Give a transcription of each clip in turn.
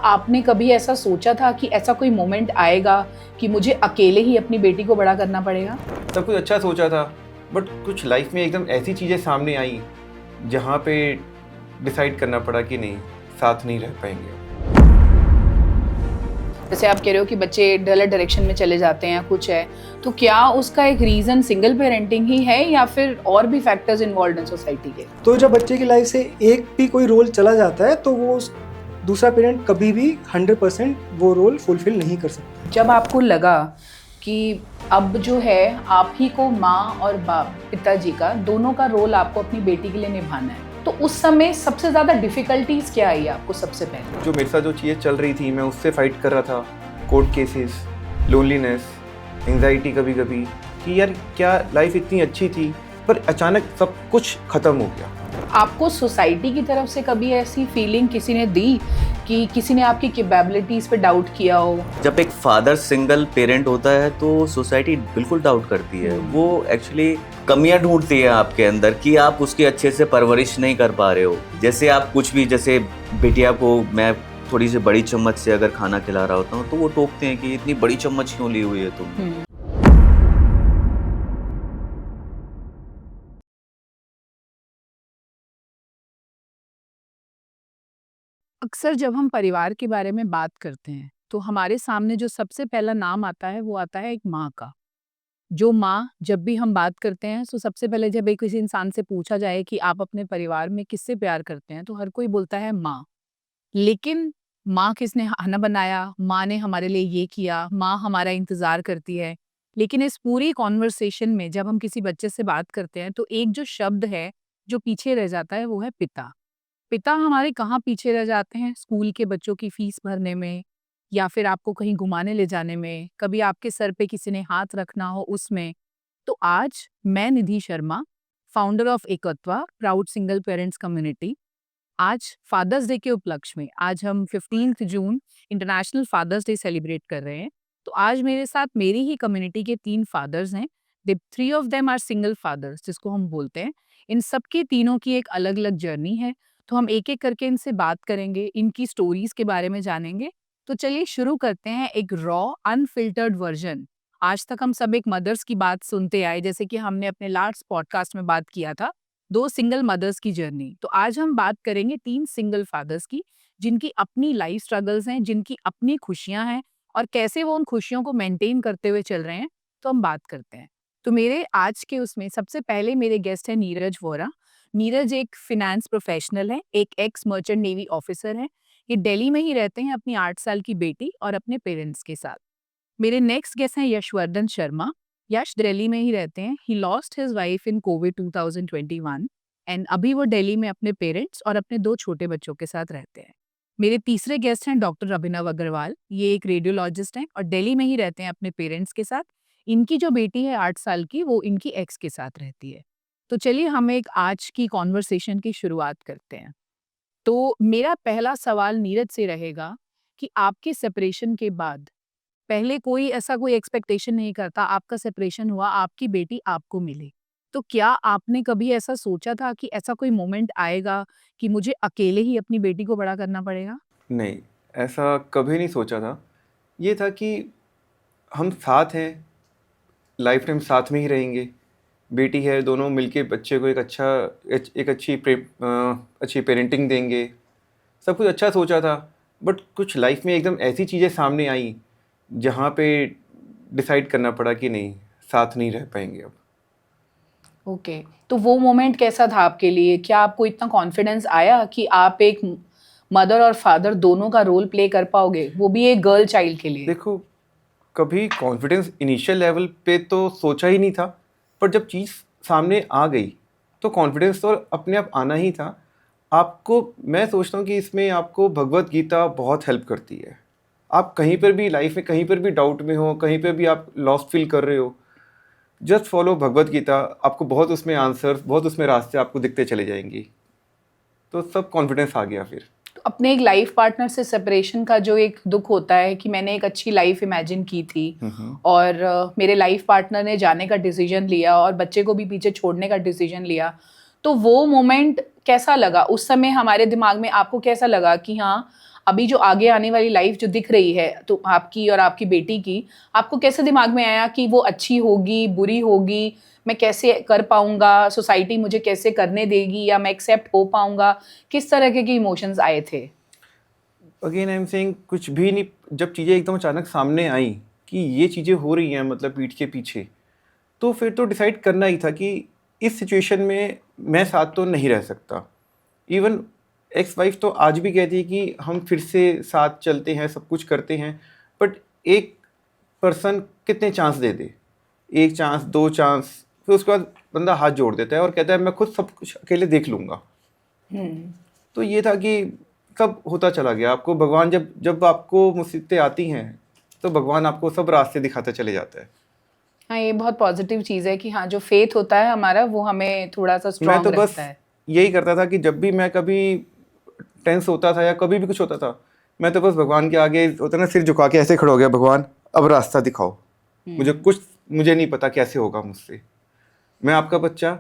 आपने कभी ऐसा सोचा था कि ऐसा कोई मोमेंट आएगा कि मुझे अकेले ही अपनी बेटी को बड़ा करना पड़ेगा? सब कुछ अच्छा सोचा था, बट कुछ लाइफ में एकदम ऐसी चीज़ें सामने आई जहाँ पे डिसाइड करना पड़ा कि नहीं, साथ नहीं रह पाएंगे। जैसे आप कह रहे हो कि बच्चे गलत डायरेक्शन में चले जाते हैं, कुछ है, तो क्या उसका एक रीज़न सिंगल पेरेंटिंग ही है या फिर और भी फैक्टर्स इन्वॉल्व हैं सोसाइटी के? तो जब बच्चे की लाइफ से एक भी कोई रोल चला जाता है तो वो दूसरा पेरेंट कभी भी 100% वो रोल फुलफिल नहीं कर सकता। जब आपको लगा कि अब जो है आप ही को माँ और बाप पिताजी का दोनों का रोल आपको अपनी बेटी के लिए निभाना है, तो उस समय सबसे ज़्यादा डिफ़िकल्टीज़ क्या आई आपको सबसे पहले? जो मेरे साथ जो चीज़ें चल रही थी मैं उससे फाइट कर रहा था। कोर्ट केसेस, लोनलीनेस, एंजाइटी कभी कभी कि यार क्या लाइफ इतनी अच्छी थी पर अचानक सब कुछ ख़त्म हो गया। आपको सोसाइटी की तरफ से कभी ऐसी फीलिंग किसी ने दी कि किसी ने आपकी कैपेबिलिटीज़ पे डाउट किया हो? जब एक फादर सिंगल पेरेंट होता है तो सोसाइटी बिल्कुल डाउट करती है। वो एक्चुअली कमियां ढूंढती है आपके अंदर कि आप उसकी अच्छे से परवरिश नहीं कर पा रहे हो। जैसे आप कुछ भी, जैसे बिटिया को मैं थोड़ी सी बड़ी चम्मच से अगर खाना खिला रहा होता हूँ तो वो टोकते हैं कि इतनी बड़ी चम्मच क्यों ली हुई है तुम। अक्सर जब हम परिवार के बारे में बात करते हैं तो हमारे सामने जो सबसे पहला नाम आता है वो आता है एक माँ का। जो माँ, जब भी हम बात करते हैं तो सबसे पहले जब एक किसी इंसान से पूछा जाए कि आप अपने परिवार में किससे प्यार करते हैं तो हर कोई बोलता है माँ। लेकिन माँ किसने खाना बनाया, माँ ने हमारे लिए ये किया, माँ हमारा इंतजार करती है। लेकिन इस पूरी कॉन्वर्सेशन में जब हम किसी बच्चे से बात करते हैं तो एक जो शब्द है जो पीछे रह जाता है वो है पिता। पिता हमारे कहाँ पीछे रह जाते हैं? स्कूल के बच्चों की फीस भरने में, या फिर आपको कहीं घुमाने ले जाने में, कभी आपके सर पे किसी ने हाथ रखना हो उसमें। तो आज मैं Nidhi Sharma, founder of Ekatva proud single parents community, आज फादर्स डे के उपलक्ष्य में आज हम 15 जून इंटरनेशनल फादर्स डे सेलिब्रेट कर रहे हैं। तो आज मेरे साथ मेरी ही कम्युनिटी के 3 फादर्स हैं। They 3 of them are single fathers जिसको हम बोलते हैं। इन सबके तीनों की एक अलग-अलग जर्नी है। तो हम एक-एक करके इनसे बात करेंगे, इनकी स्टोरीज के बारे में जानेंगे। तो चलिए शुरू करते हैं एक रॉ अनफिल्टर्ड वर्जन। आज तक हम सब एक मदर्स की बात सुनते आए, जैसे कि हमने अपने लास्ट पॉडकास्ट में बात किया था 2 सिंगल मदर्स की जर्नी। तो आज हम बात करेंगे 3 सिंगल फादर्स की, जिनकी अपनी लाइफ स्ट्रगल्स हैं, जिनकी अपनी खुशियां हैं और कैसे वो उन खुशियों को मेंटेन करते हुए चल रहे हैं। तो हम बात करते हैं। तो मेरे आज के उसमें सबसे पहले मेरे गेस्ट हैं नीरज वोरा। नीरज एक फिनेंस प्रोफेशनल है, एक एक्स मर्चेंट नेवी ऑफिसर है। ये दिल्ली में ही रहते हैं अपनी 8 साल की बेटी और अपने पेरेंट्स के साथ। मेरे नेक्स्ट गेस्ट हैं यशवर्धन शर्मा। यश दिल्ली में ही रहते हैं। He lost his wife in Covid 2021 and अभी वो दिल्ली में अपने पेरेंट्स और अपने 2 छोटे बच्चों के साथ रहते हैं। मेरे तीसरे गेस्ट हैं डॉक्टर अभिनव अग्रवाल। ये एक रेडियोलॉजिस्ट हैं और दिल्ली में ही रहते हैं अपने पेरेंट्स के साथ। इनकी जो बेटी है 8 साल की, वो इनकी एक्स के साथ रहती है। तो चलिए हम एक आज की कॉन्वर्सेशन की शुरुआत करते हैं। तो मेरा पहला सवाल नीरज से रहेगा कि आपके सेपरेशन के बाद पहले कोई ऐसा कोई एक्सपेक्टेशन नहीं करता, आपका सेपरेशन हुआ, आपकी बेटी आपको मिली। तो क्या आपने कभी ऐसा सोचा था कि ऐसा कोई मोमेंट आएगा कि मुझे अकेले ही अपनी बेटी को बड़ा करना पड़ेगा? नहीं, ऐसा कभी नहीं सोचा था। ये था कि हम साथ हैं, लाइफ टाइम साथ में ही रहेंगे। बेटी है, दोनों मिलके बच्चे को एक अच्छी पेरेंटिंग देंगे। सब कुछ अच्छा सोचा था, बट कुछ लाइफ में एकदम ऐसी चीज़ें सामने आई जहाँ पे डिसाइड करना पड़ा कि नहीं, साथ नहीं रह पाएंगे अब। ओके, तो वो मोमेंट कैसा था आपके लिए? क्या आपको इतना कॉन्फिडेंस आया कि आप एक मदर और फादर दोनों का रोल प्ले कर पाओगे, वो भी एक गर्ल चाइल्ड के लिए? देखो, कभी कॉन्फिडेंस इनिशियल लेवल पे तो सोचा ही नहीं था, पर जब चीज़ सामने आ गई तो कॉन्फिडेंस तो अपने आप आना ही था। आपको, मैं सोचता हूँ कि इसमें आपको भगवत गीता बहुत हेल्प करती है। आप कहीं पर भी लाइफ में कहीं पर भी डाउट में हो, कहीं पर भी आप लॉस्ट फील कर रहे हो, जस्ट फॉलो भगवत गीता। आपको बहुत उसमें आंसर्स, बहुत उसमें रास्ते आपको दिखते चले जाएंगी। तो सब कॉन्फिडेंस आ गया फिर। तो अपने एक लाइफ पार्टनर से सेपरेशन का जो एक दुख होता है कि मैंने एक अच्छी लाइफ इमेजिन की थी और मेरे लाइफ पार्टनर ने जाने का डिसीजन लिया और बच्चे को भी पीछे छोड़ने का डिसीजन लिया, तो वो मोमेंट कैसा लगा उस समय हमारे दिमाग में? आपको कैसा लगा कि हाँ, अभी जो आगे आने वाली लाइफ जो दिख रही है तो आपकी और आपकी बेटी की, आपको कैसे दिमाग में आया कि वो अच्छी होगी, बुरी होगी, मैं कैसे कर पाऊंगा, सोसाइटी मुझे कैसे करने देगी, या मैं एक्सेप्ट हो पाऊंगा? किस तरह के इमोशंस आए थे? अगेन आई एम सेइंग, कुछ भी नहीं, जब चीज़ें एकदम अचानक सामने आई कि ये चीज़ें हो रही हैं मतलब पीठ के पीछे, तो फिर तो डिसाइड करना ही था कि इस सिचुएशन में मैं साथ तो नहीं रह सकता। इवन एक्स वाइफ तो आज भी कहती है कि हम फिर से साथ चलते हैं, सब कुछ करते हैं, बट एक पर्सन कितने चांस दे दे, 1 चांस 2 चांस, फिर उसके बाद बंदा हाथ जोड़ देता है और कहता है मैं खुद सब कुछ अकेले देख लूँगा। तो ये था कि सब होता चला गया। आपको भगवान जब जब आपको मुसीबतें आती हैं तो भगवान आपको सब रास्ते दिखाता चले जाता है। हाँ, ये बहुत पॉजिटिव चीज़ है कि हाँ, जो फेथ होता है हमारा वो हमें थोड़ा सा मैं स्ट्रॉन्ग तो बस रखता है। यही करता था कि जब भी मैं कभी टेंस होता था या कभी भी कुछ होता था, मैं तो बस भगवान के आगे होता ना, सिर झुका के ऐसे खड़ा हो गया, भगवान अब रास्ता दिखाओ, मुझे नहीं पता कैसे होगा मुझसे, मैं आपका बच्चा,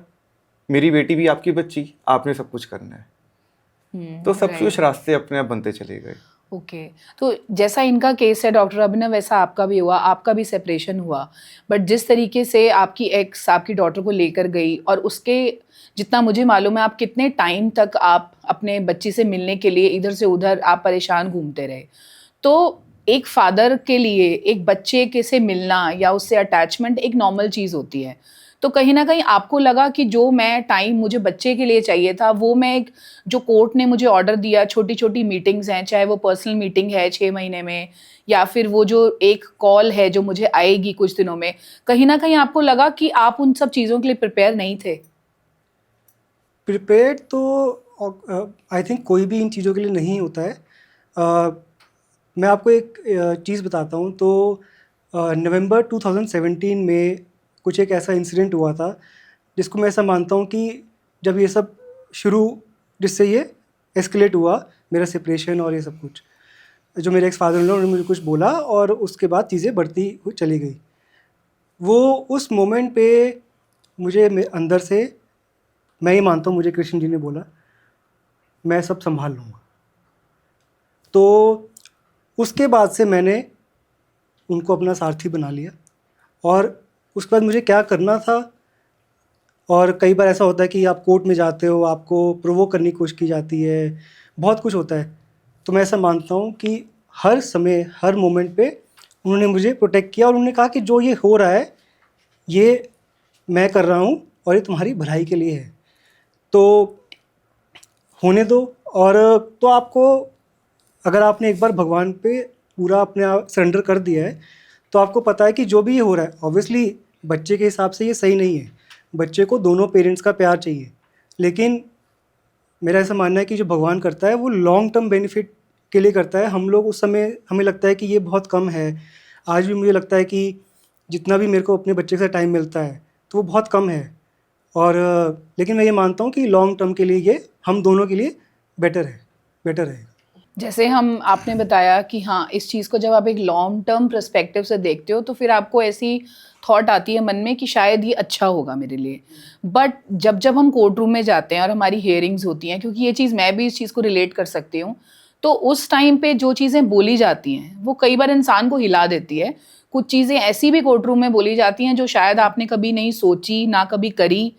मेरी बेटी भी आपकी बच्ची, आपने सब कुछ करना है। तो सब कुछ रास्ते अपने आप बनते चले गए। ओके, तो जैसा इनका केस है डॉक्टर अभिनव, वैसा आपका भी हुआ, आपका भी सेपरेशन हुआ, बट जिस तरीके से आपकी एक्स आपकी डॉटर को लेकर गई, और उसके जितना मुझे मालूम है आप कितने टाइम तक आप अपने बच्ची से मिलने के लिए इधर से उधर आप परेशान घूमते रहे। तो एक फादर के लिए एक बच्चे के से मिलना या उससे अटैचमेंट एक नॉर्मल चीज़ होती है। तो कहीं ना कहीं आपको लगा कि जो मैं टाइम मुझे बच्चे के लिए चाहिए था वो मैं एक, जो कोर्ट ने मुझे ऑर्डर दिया, छोटी छोटी मीटिंग्स हैं, चाहे वो पर्सनल मीटिंग है 6 महीने में, या फिर वो जो एक कॉल है जो मुझे आएगी कुछ दिनों में, कहीं ना कहीं आपको लगा कि आप उन सब चीज़ों के लिए प्रिपेयर नहीं थे? प्रिपेयर्ड तो आई थिंक कोई भी इन चीज़ों के लिए नहीं होता है। मैं आपको एक चीज़ बताता हूँ। तो नवंबर 2017 में कुछ एक ऐसा इंसिडेंट हुआ था जिसको मैं ऐसा मानता हूँ कि जब ये सब शुरू, जिससे ये एस्केलेट हुआ मेरा सेपरेशन और ये सब कुछ, जो मेरे एक्स फादर इन लॉ उन्होंने मुझे कुछ बोला और उसके बाद चीज़ें बढ़ती हुई चली गई। वो उस मोमेंट पे मुझे अंदर से, मैं ही मानता हूँ, मुझे कृष्ण जी ने बोला मैं सब संभाल लूँगा। तो उसके बाद से मैंने उनको अपना सारथी बना लिया, और उसके बाद मुझे क्या करना था। और कई बार ऐसा होता है कि आप कोर्ट में जाते हो, आपको प्रोवोक करने की कोशिश की जाती है, बहुत कुछ होता है। तो मैं ऐसा मानता हूँ कि हर समय हर मोमेंट पे उन्होंने मुझे प्रोटेक्ट किया, और उन्होंने कहा कि जो ये हो रहा है ये मैं कर रहा हूँ और ये तुम्हारी भलाई के लिए है, तो होने दो। और तो आपको, अगर आपने एक बार भगवान पे पूरा अपने आप सरेंडर कर दिया है तो आपको पता है कि जो भी ये हो रहा है, ऑब्वियसली बच्चे के हिसाब से ये सही नहीं है, बच्चे को दोनों पेरेंट्स का प्यार चाहिए, लेकिन मेरा ऐसा मानना है कि जो भगवान करता है वो लॉन्ग टर्म बेनिफिट के लिए करता है। हम लोग उस समय हमें लगता है कि ये बहुत कम है, आज भी मुझे लगता है कि जितना भी मेरे को अपने बच्चे के साथ टाइम मिलता है तो वो बहुत कम है, और लेकिन मैं ये मानता हूँ कि लॉन्ग टर्म के लिए ये हम दोनों के लिए बेटर है। जैसे हम आपने बताया कि हाँ, इस चीज़ को जब आप एक लॉन्ग टर्म पर्सपेक्टिव से देखते हो तो फिर आपको ऐसी थॉट आती है मन में कि शायद ये अच्छा होगा मेरे लिए। बट जब जब हम कोर्ट रूम में जाते हैं और हमारी हियरिंग्स होती हैं, क्योंकि ये चीज़ मैं भी इस चीज़ को रिलेट कर सकती हूँ, तो उस टाइम पे जो चीज़ें बोली जाती हैं वो कई बार इंसान को हिला देती है। कुछ चीज़ें ऐसी भी कोर्ट रूम में बोली जाती हैं जो शायद आपने कभी नहीं सोची, ना कभी करी,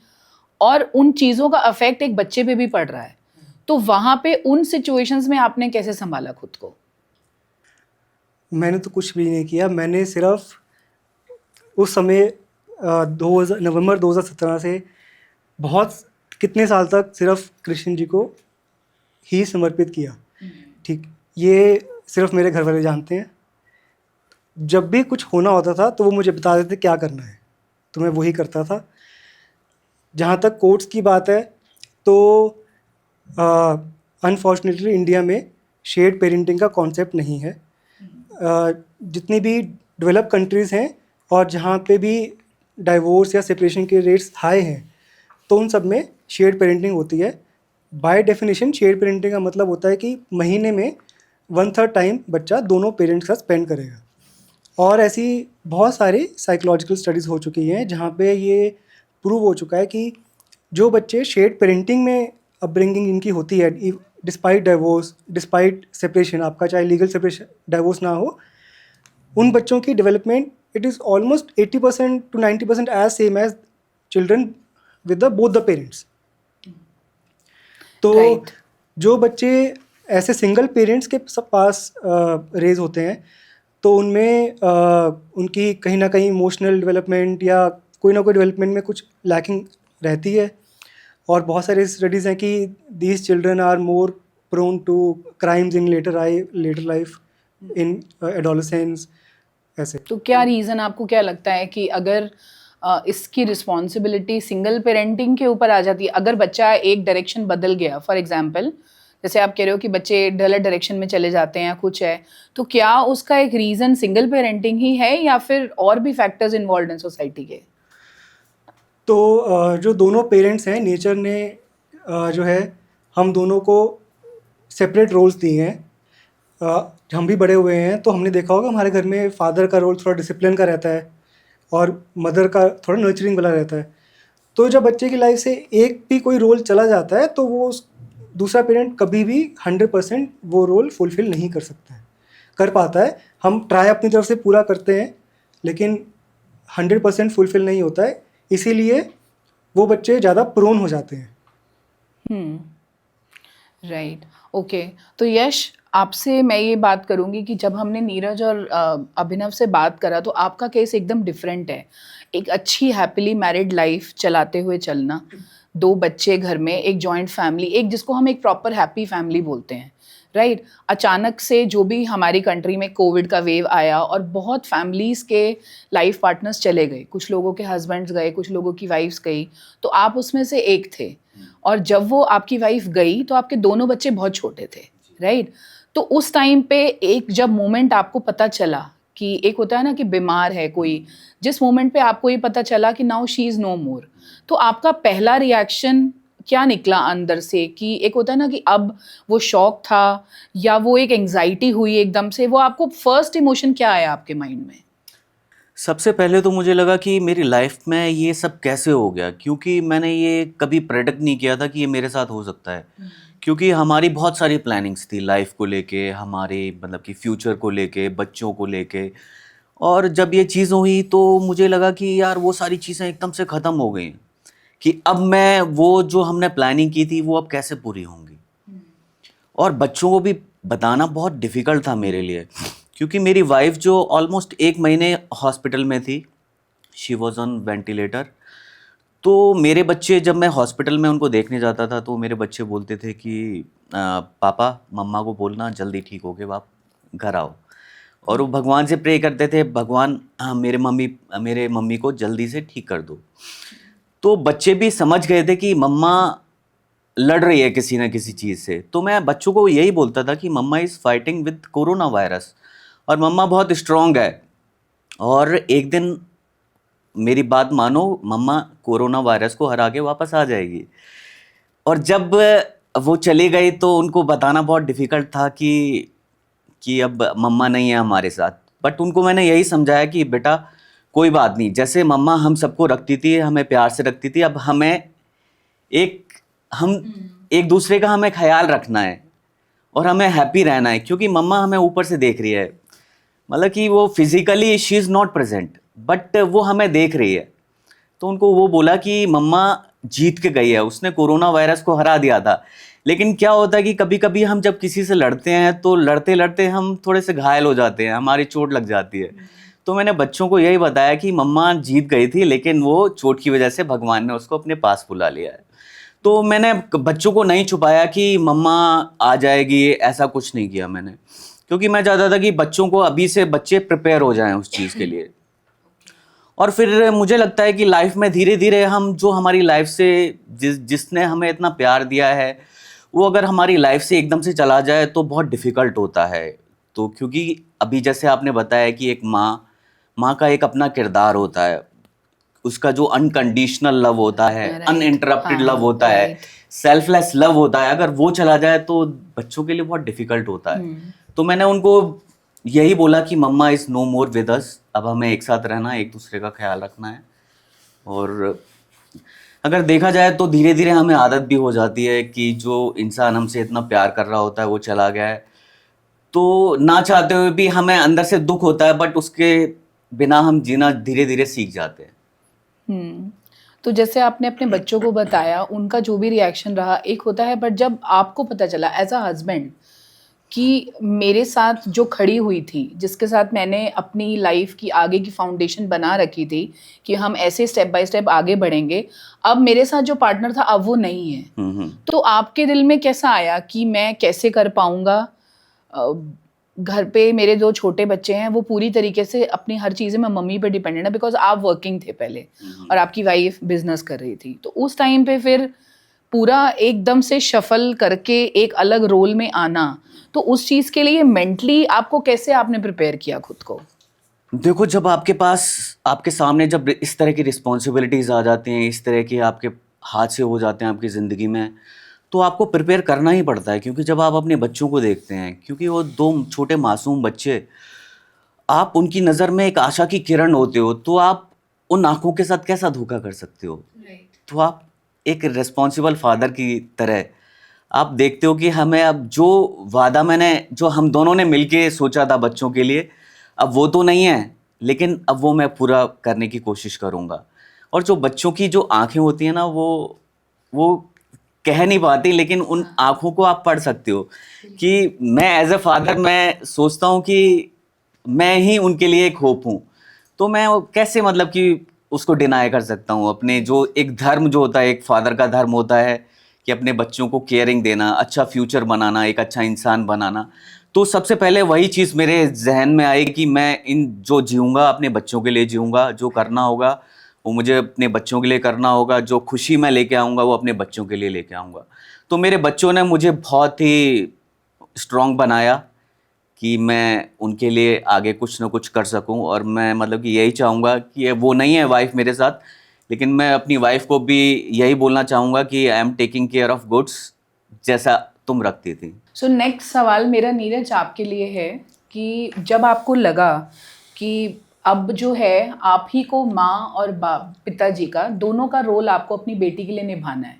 और उन चीज़ों का अफेक्ट एक बच्चे पे भी पड़ रहा है। तो वहाँ पे उन सिचुएशंस में आपने कैसे संभाला खुद को? मैंने तो कुछ भी नहीं किया, मैंने सिर्फ उस समय 2000 नवंबर 2017 से बहुत कितने साल तक सिर्फ कृष्ण जी को ही समर्पित किया। ठीक, ये सिर्फ मेरे घर वाले जानते हैं। जब भी कुछ होना होता था तो वो मुझे बता देते क्या करना है, तो मैं वही करता था। जहाँ तक कोर्ट्स की बात है तो अनफॉर्चुनेटली इंडिया में शेयर्ड पेरेंटिंग का कॉन्सेप्ट नहीं है। जितनी भी डेवलप कंट्रीज़ हैं और जहाँ पे भी डाइवोर्स या सेपरेशन के रेट्स हाई हैं तो उन सब में शेयर्ड पेरेंटिंग होती है। बाय डेफिनेशन शेयर्ड पेरेंटिंग का मतलब होता है कि महीने में 1/3 टाइम बच्चा दोनों पेरेंट्स का स्पेंड करेगा। और ऐसी बहुत सारी साइकोलॉजिकल स्टडीज़ हो चुकी हैं जहाँ पे ये प्रूव हो चुका है कि जो बच्चे शेयर्ड पेरेंटिंग में अपब्रिंगिंग इनकी होती है, डिस्पाइट डाइवोर्स, डिस्पाइट सेपरेशन, आपका चाहे लीगल सेपरेशन डाइवोर्स ना हो, उन बच्चों की development it is almost 80% to 90% as same as children with the both the parents. तो Right. जो बच्चे ऐसे सिंगल पेरेंट्स के पास रेज होते हैं तो उनमें उनकी कहीं ना कहीं इमोशनल डेवलपमेंट या कोई ना कोई डेवलपमेंट में कुछ लैकिंग रहती है। और बहुत सारे स्टडीज़ हैं कि these children are more prone to crimes in later life, in adolescence, ऐसे। तो क्या रीज़न, आपको क्या लगता है कि अगर इसकी रिस्पॉन्सिबिलिटी सिंगल पेरेंटिंग के ऊपर आ जाती है, अगर बच्चा एक डायरेक्शन बदल गया, फॉर एग्जांपल जैसे आप कह रहे हो कि बच्चे गलत डायरेक्शन में चले जाते हैं या कुछ है, तो क्या उसका एक रीज़न सिंगल पेरेंटिंग ही है या फिर और भी फैक्टर्स इन्वॉल्व हैं सोसाइटी के? तो जो दोनों पेरेंट्स हैं, नेचर ने जो है हम दोनों को सेपरेट रोल्स दिए हैं। हम भी बड़े हुए हैं तो हमने देखा होगा हमारे घर में फादर का रोल थोड़ा डिसिप्लिन का रहता है और मदर का थोड़ा नर्चरिंग वाला रहता है। तो जब बच्चे की लाइफ से एक भी कोई रोल चला जाता है तो वो दूसरा पेरेंट कभी भी 100% वो रोल फुलफिल नहीं कर सकता है, कर पाता है। हम ट्राई अपनी तरफ से पूरा करते हैं लेकिन 100% फुलफिल नहीं होता है, इसीलिए वो बच्चे ज़्यादा प्रोन हो जाते हैं। Right, okay. तो यश, आपसे मैं ये बात करूंगी कि जब हमने नीरज और अभिनव से बात करा तो आपका केस एकदम डिफरेंट है। एक अच्छी हैप्पीली मैरिड लाइफ चलाते हुए चलना, 2 बच्चे घर में, एक जॉइंट फैमिली, एक जिसको हम एक प्रॉपर हैप्पी फैमिली बोलते हैं, राइट। अचानक से जो भी हमारी कंट्री में कोविड का वेव आया और बहुत फैमिलीज़ के लाइफ पार्टनर्स चले गए, कुछ लोगों के हस्बैंड्स गए, कुछ लोगों की वाइफ्स गई, तो आप उसमें से एक थे। और जब वो आपकी वाइफ गई तो आपके दोनों बच्चे बहुत छोटे थे, राइट। तो उस टाइम पे एक जब मोमेंट आपको पता चला कि एक होता है ना कि बीमार है कोई, जिस मोमेंट पे आपको ये पता चला कि नाउ शी इज़ नो मोर, तो आपका पहला रिएक्शन क्या निकला अंदर से? कि एक होता है ना कि अब वो शॉक था या वो एक एंजाइटी हुई एकदम से, वो आपको फर्स्ट इमोशन क्या आया आपके माइंड में? सबसे पहले तो मुझे लगा कि मेरी लाइफ में ये सब कैसे हो गया, क्योंकि मैंने ये कभी प्रेडिक्ट नहीं किया था कि ये मेरे साथ हो सकता है। क्योंकि हमारी बहुत सारी प्लानिंग्स थी लाइफ को लेके, हमारे मतलब कि फ्यूचर को लेके, बच्चों को लेके। और जब ये चीज़ हुई तो मुझे लगा कि यार वो सारी चीज़ें एकदम से ख़त्म हो गई कि अब मैं वो जो हमने प्लानिंग की थी वो अब कैसे पूरी होंगी। और बच्चों को भी बताना बहुत डिफ़िकल्ट था मेरे लिए, क्योंकि मेरी वाइफ जो ऑलमोस्ट 1 महीने हॉस्पिटल में थी, शी वॉज ऑन वेंटिलेटर। तो मेरे बच्चे, जब मैं हॉस्पिटल में उनको देखने जाता था तो मेरे बच्चे बोलते थे कि पापा मम्मा को बोलना जल्दी ठीक हो के आप घर आओ। और वो भगवान से प्रे करते थे, भगवान मेरे मम्मी को जल्दी से ठीक कर दो। तो बच्चे भी समझ गए थे कि मम्मा लड़ रही है किसी ना किसी चीज़ से। तो मैं बच्चों को यही बोलता था कि mamma is fighting with corona virus और मम्मा बहुत स्ट्रांग है। और एक दिन मेरी बात मानो, मम्मा कोरोना वायरस को हरा के वापस आ जाएगी। और जब वो चले गए तो उनको बताना बहुत डिफ़िकल्ट था कि अब मम्मा नहीं है हमारे साथ। बट उनको मैंने यही समझाया कि बेटा कोई बात नहीं, जैसे मम्मा हम सबको रखती थी, हमें प्यार से रखती थी, अब हम एक दूसरे का हमें ख्याल रखना है और हमें हैप्पी रहना है। क्योंकि मम्मा हमें ऊपर से देख रही है, मतलब कि वो physically she is not present but वो हमें देख रही है। तो उनको वो बोला कि मम्मा जीत के गई है, उसने कोरोना वायरस को हरा दिया था। लेकिन क्या होता है कि कभी कभी हम जब किसी से लड़ते हैं तो लड़ते लड़ते हम थोड़े से घायल हो जाते हैं, हमारी चोट लग जाती है। तो मैंने बच्चों को यही बताया कि मम्मा जीत गई थी लेकिन वो चोट की वजह से भगवान ने उसको अपने पास बुला लिया है। तो मैंने बच्चों को नहीं छुपाया कि मम्मा आ जाएगी, ऐसा कुछ नहीं किया मैंने, क्योंकि मैं चाहता था कि बच्चों को अभी से बच्चे प्रिपेयर हो जाएं उस चीज़ के लिए। और फिर मुझे लगता है कि लाइफ में धीरे धीरे हम जो हमारी लाइफ से जिसने हमें इतना प्यार दिया है वो अगर हमारी लाइफ से एकदम से चला जाए तो बहुत डिफ़िकल्ट होता है। तो क्योंकि अभी जैसे आपने बताया कि एक माँ का एक अपना किरदार होता है, उसका जो अनकंडीशनल लव होता है, अनइंटरप्टेड लव होता है, सेल्फलेस लव होता है, अगर वो चला जाए तो बच्चों के लिए बहुत डिफ़िकल्ट होता है। तो मैंने उनको यही बोला कि mamma is no more with us, अब हमें एक साथ रहना है, एक दूसरे का ख्याल रखना है। और अगर देखा जाए तो धीरे धीरे हमें आदत भी हो जाती है कि जो इंसान हमसे इतना प्यार कर रहा होता है वो चला गया है, तो ना चाहते हुए भी हमें अंदर से दुख होता है, बट उसके बिना हम जीना धीरे धीरे सीख जाते हैं। हम्म। तो जैसे आपने अपने बच्चों को बताया, उनका जो भी रिएक्शन रहा एक होता है, बट जब आपको पता चला एज अ हस्बैंड कि मेरे साथ जो खड़ी हुई थी, जिसके साथ मैंने अपनी लाइफ की आगे की फाउंडेशन बना रखी थी कि हम ऐसे स्टेप बाय स्टेप आगे बढ़ेंगे, अब मेरे साथ जो पार्टनर था अब वो नहीं है, तो आपके दिल में कैसा आया कि मैं कैसे कर पाऊंगा? घर पे मेरे 2 छोटे बच्चे हैं, वो पूरी तरीके से अपनी हर चीज़ें में मम्मी पे डिपेंडेंट है, बिकॉज़ आप वर्किंग थे पहले और आपकी वाइफ बिजनेस कर रही थी। तो उस टाइम पे फिर पूरा एकदम से शफल करके एक अलग रोल में आना, तो उस चीज़ के लिए मेंटली आपको कैसे आपने प्रिपेयर किया खुद को? देखो, जब आपके पास, आपके सामने जब इस तरह की रिस्पॉन्सिबिलिटीज़ आ जाती हैं, इस तरह के आपके हादसे हो जाते हैं आपकी ज़िंदगी में, तो आपको प्रिपेयर करना ही पड़ता है। क्योंकि जब आप अपने बच्चों को देखते हैं, क्योंकि वो 2 छोटे मासूम बच्चे, आप उनकी नज़र में एक आशा की किरण होते हो, तो आप उन आँखों के साथ कैसा धोखा कर सकते हो? तो आप एक रिस्पॉन्सिबल फादर की तरह आप देखते हो कि हमें अब जो वादा जो हम दोनों ने मिलके सोचा था बच्चों के लिए, अब वो तो नहीं है, लेकिन अब वो मैं पूरा करने की कोशिश करूँगा। और जो बच्चों की जो आँखें होती हैं ना, वो कह नहीं पाती, लेकिन उन आँखों को आप पढ़ सकते हो कि मैं एज़ अ फादर मैं सोचता हूँ कि मैं ही उनके लिए एक होप हूँ। तो मैं वो कैसे मतलब कि उसको डिनाई कर सकता हूँ? अपने जो एक धर्म जो होता है, एक फादर का धर्म होता है कि अपने बच्चों को केयरिंग देना, अच्छा फ्यूचर बनाना, एक अच्छा इंसान बनाना। तो सबसे पहले वही चीज़ मेरे ज़हन में आई कि मैं इन जो जीऊँगा अपने बच्चों के लिए जीऊँगा, जो करना होगा वो मुझे अपने बच्चों के लिए करना होगा, जो खुशी मैं लेके आऊँगा वो अपने बच्चों के लिए लेके आऊँगा। तो मेरे बच्चों ने मुझे बहुत ही स्ट्रॉन्ग बनाया कि मैं उनके लिए आगे कुछ ना कुछ कर सकूं। और मैं मतलब कि यही चाहूँगा कि वो नहीं है वाइफ मेरे साथ, लेकिन मैं अपनी वाइफ को भी यही बोलना चाहूँगा कि I am taking care of goods, जैसा तुम रखती थी। सो नेक्स्ट सवाल मेरा नीरज आपके लिए है कि जब आपको लगा कि अब जो है आप ही को माँ और बाप पिताजी का दोनों का रोल आपको अपनी बेटी के लिए निभाना है,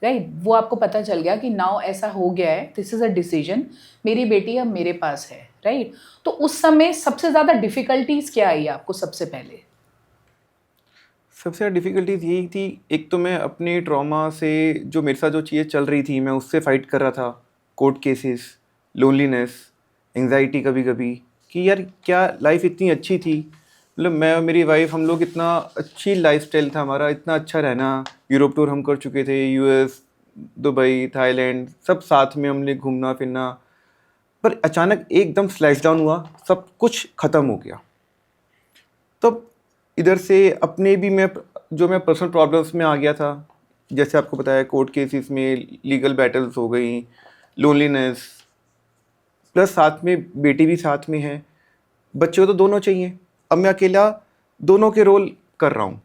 राइट? वो आपको पता चल गया कि नाउ ऐसा हो गया है, दिस इज़ अ डिसीजन, मेरी बेटी अब मेरे पास है, राइट? तो उस समय सबसे ज़्यादा डिफ़िकल्टीज़ क्या आई आपको सबसे पहले? सबसे ज़्यादा डिफ़िकल्टीज़ यही थी, एक तो मैं अपने ट्रॉमा से जो मेरे साथ जो चीज़ें चल रही थी मैं उससे फ़ाइट कर रहा था। कोर्ट केसेस, लोनलीनेस, एंग्जाइटी कभी-कभी कि यार क्या लाइफ इतनी अच्छी थी। मतलब मैं और मेरी वाइफ हम लोग इतना अच्छी लाइफ़स्टाइल था हमारा, इतना अच्छा रहना, यूरोप टूर हम कर चुके थे, यूएस, दुबई, थाईलैंड सब साथ में हमने घूमना-फिरना। पर अचानक एकदम स्लैश डाउन हुआ, सब कुछ ख़त्म हो गया। तब इधर से अपने भी मैं पर्सनल प्रॉब्लम्स में आ गया था, जैसे आपको बताया कोर्ट केसेस में लीगल बैटल्स हो गई, लोनलीनेस, प्लस साथ में बेटी भी साथ में है, बच्चे को तो दोनों चाहिए, अब मैं अकेला दोनों के रोल कर रहा हूँ।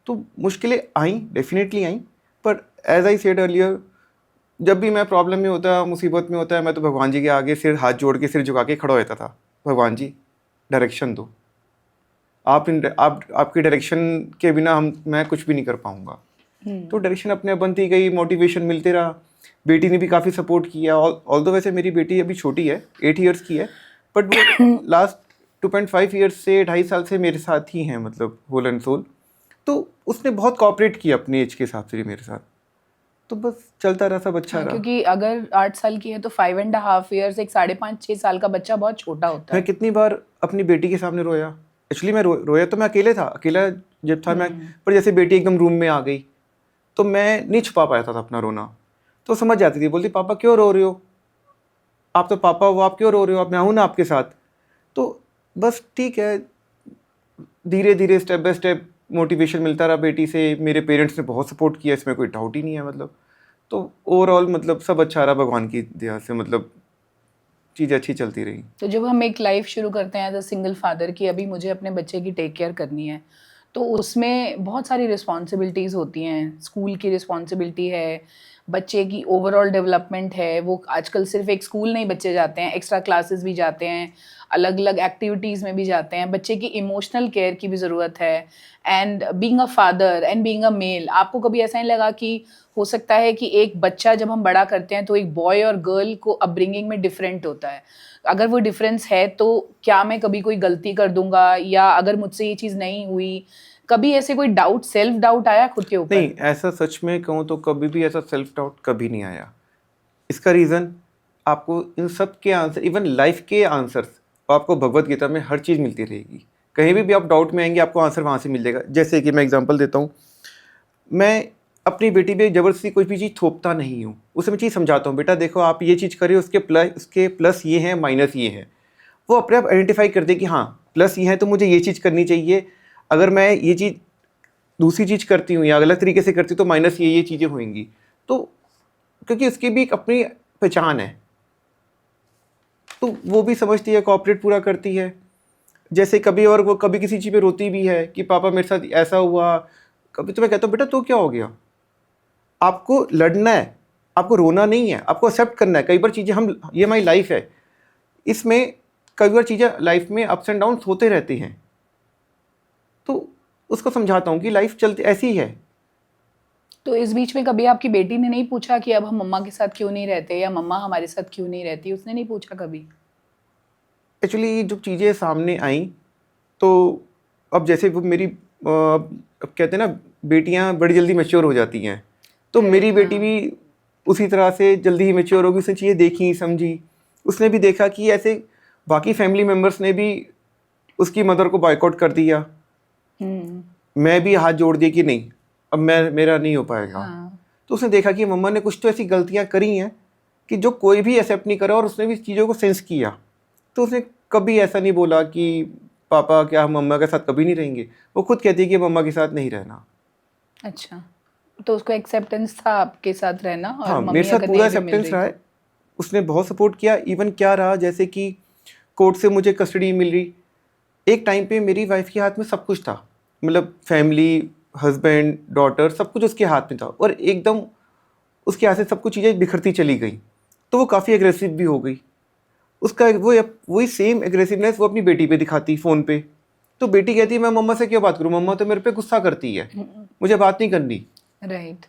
तो मुश्किलें आई, डेफिनेटली आई, पर एज आई सेड अर्लियर, जब भी मैं प्रॉब्लम में होता, मुसीबत में होता है, मैं तो भगवान जी के आगे सिर हाथ जोड़ के सिर झुका के खड़ा रहता था, भगवान जी डायरेक्शन दो, आप आपकी डायरेक्शन के बिना मैं कुछ भी नहीं कर पाऊँगा। तो डायरेक्शन अपने आप बनती गई, मोटिवेशन मिलते रहा, बेटी ने भी काफ़ी सपोर्ट किया। ऑल्दो वैसे मेरी बेटी अभी छोटी है, 8 ईयर्स की है, बट वो लास्ट 2.5 ईयर्स से 2.5 साल से मेरे साथ ही हैं, मतलब होल एंड सोल। तो उसने बहुत कोऑपरेट किया अपने एज के हिसाब से मेरे साथ, तो बस चलता रहा, सब अच्छा रहा। क्योंकि अगर 8 साल की है तो 5.5 ईयर्स, एक 5.5-6 साल का बच्चा बहुत छोटा होता मैं है। कितनी बार अपनी बेटी के सामने रोया, एक्चुअली मैं रोया तो मैं अकेले था, अकेला जब था मैं, पर जैसे बेटी एकदम रूम में आ गई तो मैं नहीं छुपा पाया था अपना रोना, तो समझ जाती थी, बोलती पापा क्यों रो रहे हो, आप तो पापा हो, आप क्यों रो रहे हो, अब मैं हूँ ना आपके साथ। तो बस ठीक है, धीरे धीरे स्टेप बाय स्टेप मोटिवेशन मिलता रहा बेटी से, मेरे पेरेंट्स ने बहुत सपोर्ट किया, इसमें कोई डाउट ही नहीं है। मतलब तो ओवरऑल मतलब सब अच्छा रहा भगवान की दया से, मतलब चीज़ अच्छी चलती रही। तो जब हम एक लाइफ शुरू करते हैं एज अ सिंगल फादर कि अभी मुझे अपने बच्चे की टेक केयर करनी है, तो उसमें बहुत सारी रिस्पॉन्सिबिलिटीज़ होती हैं। स्कूल की रिस्पॉन्सिबिलिटी है, बच्चे की ओवरऑल डेवलपमेंट है, वो आजकल सिर्फ एक स्कूल नहीं बच्चे जाते हैं, एक्स्ट्रा क्लासेस भी जाते हैं, अलग अलग एक्टिविटीज़ में भी जाते हैं, बच्चे की इमोशनल केयर की भी ज़रूरत है। And being a father and being a male, आपको कभी ऐसा नहीं लगा कि हो सकता है कि एक बच्चा जब हम बड़ा करते हैं तो एक बॉय और गर्ल को अपब्रिंगिंग में डिफरेंट होता है, अगर वो डिफरेंस है तो क्या मैं कभी कोई गलती कर दूंगा, या अगर मुझसे ये चीज़ नहीं हुई, कभी ऐसे कोई डाउट, सेल्फ डाउट आया खुद के ऊपर? नहीं, ऐसा सच में कहूँ तो कभी भी ऐसा सेल्फ डाउट कभी नहीं आया। इसका रीज़न आपको इन सब के आंसर, इवन लाइफ के आंसर्स आपको भगवत गीता में हर चीज़ मिलती रहेगी। कहीं भी आप डाउट में आएंगे आपको आंसर वहाँ से मिल जाएगा। जैसे कि मैं एग्जांपल देता हूँ, मैं अपनी बेटी पे ज़बरदस्ती कोई भी चीज़ थोपता नहीं हूँ, उसे मैं चीज़ समझाता हूँ, बेटा देखो आप ये चीज़ करिए, उसके प्लस ये हैं, माइनस ये हैं। वो अपने आप आइडेंटिफाई कर दे कि हाँ प्लस ये है तो मुझे ये चीज़ करनी चाहिए, अगर मैं ये चीज़ दूसरी चीज़ करती हूँ या गलत तरीके से करती हूँ तो माइनस ये चीज़ें होंगी। तो क्योंकि उसकी भी एक अपनी पहचान है, तो वो भी समझती है, कोऑपरेट पूरा करती है। जैसे कभी, और वो कभी किसी चीज़ पे रोती भी है कि पापा मेरे साथ ऐसा हुआ, कभी तो मैं कहता हूँ बेटा तो क्या हो गया, आपको लड़ना है, आपको रोना नहीं है, आपको एक्सेप्ट करना है। कई बार चीज़ें हम, ये हमारी लाइफ है, इसमें कई बार चीज़ें लाइफ में अप्स एंड डाउन्स होते रहते हैं, तो उसको समझाता हूँ कि लाइफ चलती ऐसी ही है। तो इस बीच में कभी आपकी बेटी ने नहीं पूछा कि अब हम मम्मा के साथ क्यों नहीं रहते, या मम्मा हमारे साथ क्यों नहीं रहती, उसने नहीं पूछा कभी? एक्चुअली जब चीज़ें सामने आई तो अब जैसे वो मेरी अब कहते हैं ना बेटियां बड़ी जल्दी मैच्योर हो जाती हैं, तो मेरी बेटी भी उसी तरह से जल्दी ही मैच्योर होगी। उसने चीज़ें देखी, समझी, उसने भी देखा कि ऐसे बाकी फैमिली मेम्बर्स ने भी उसकी मदर को बॉयकॉट कर दिया, मैं भी हाथ जोड़ दिया कि नहीं अब मेरा नहीं हो पाएगा। हाँ। तो उसने देखा कि मम्मा ने कुछ तो ऐसी गलतियां करी हैं कि जो कोई भी एक्सेप्ट नहीं करा, और उसने भी चीज़ों को सेंस किया। तो उसने कभी ऐसा नहीं बोला कि पापा क्या हम मम्मा के साथ कभी नहीं रहेंगे, वो खुद कहती है कि मम्मा के साथ नहीं रहना। अच्छा, तो उसको एक्सेप्टेंस था आपके साथ रहना, और हाँ, मम्मी मेरे साथ अगर पूरा नहीं भी मिल एक्सेप्टेंस रही रहा तो? है, उसने बहुत सपोर्ट किया। इवन क्या रहा, जैसे कि कोर्ट से मुझे कस्टडी मिल रही, एक टाइम पे मेरी वाइफ के हाथ में सब कुछ था, मतलब फैमिली, हस्बैंड, डॉटर, सब कुछ उसके हाथ में था, और एकदम उसके हाथ से सब कुछ चीज़ें बिखरती चली गई, तो वो काफ़ी एग्रेसिव भी हो गई। उसका वही सेम एग्रेसिवनेस वो अपनी बेटी पे दिखाती फ़ोन पे। तो बेटी कहती है मैं मम्मा से क्यों बात करूँ, मम्मा तो मेरे पे गुस्सा करती है, मुझे बात नहीं करनी। राइट।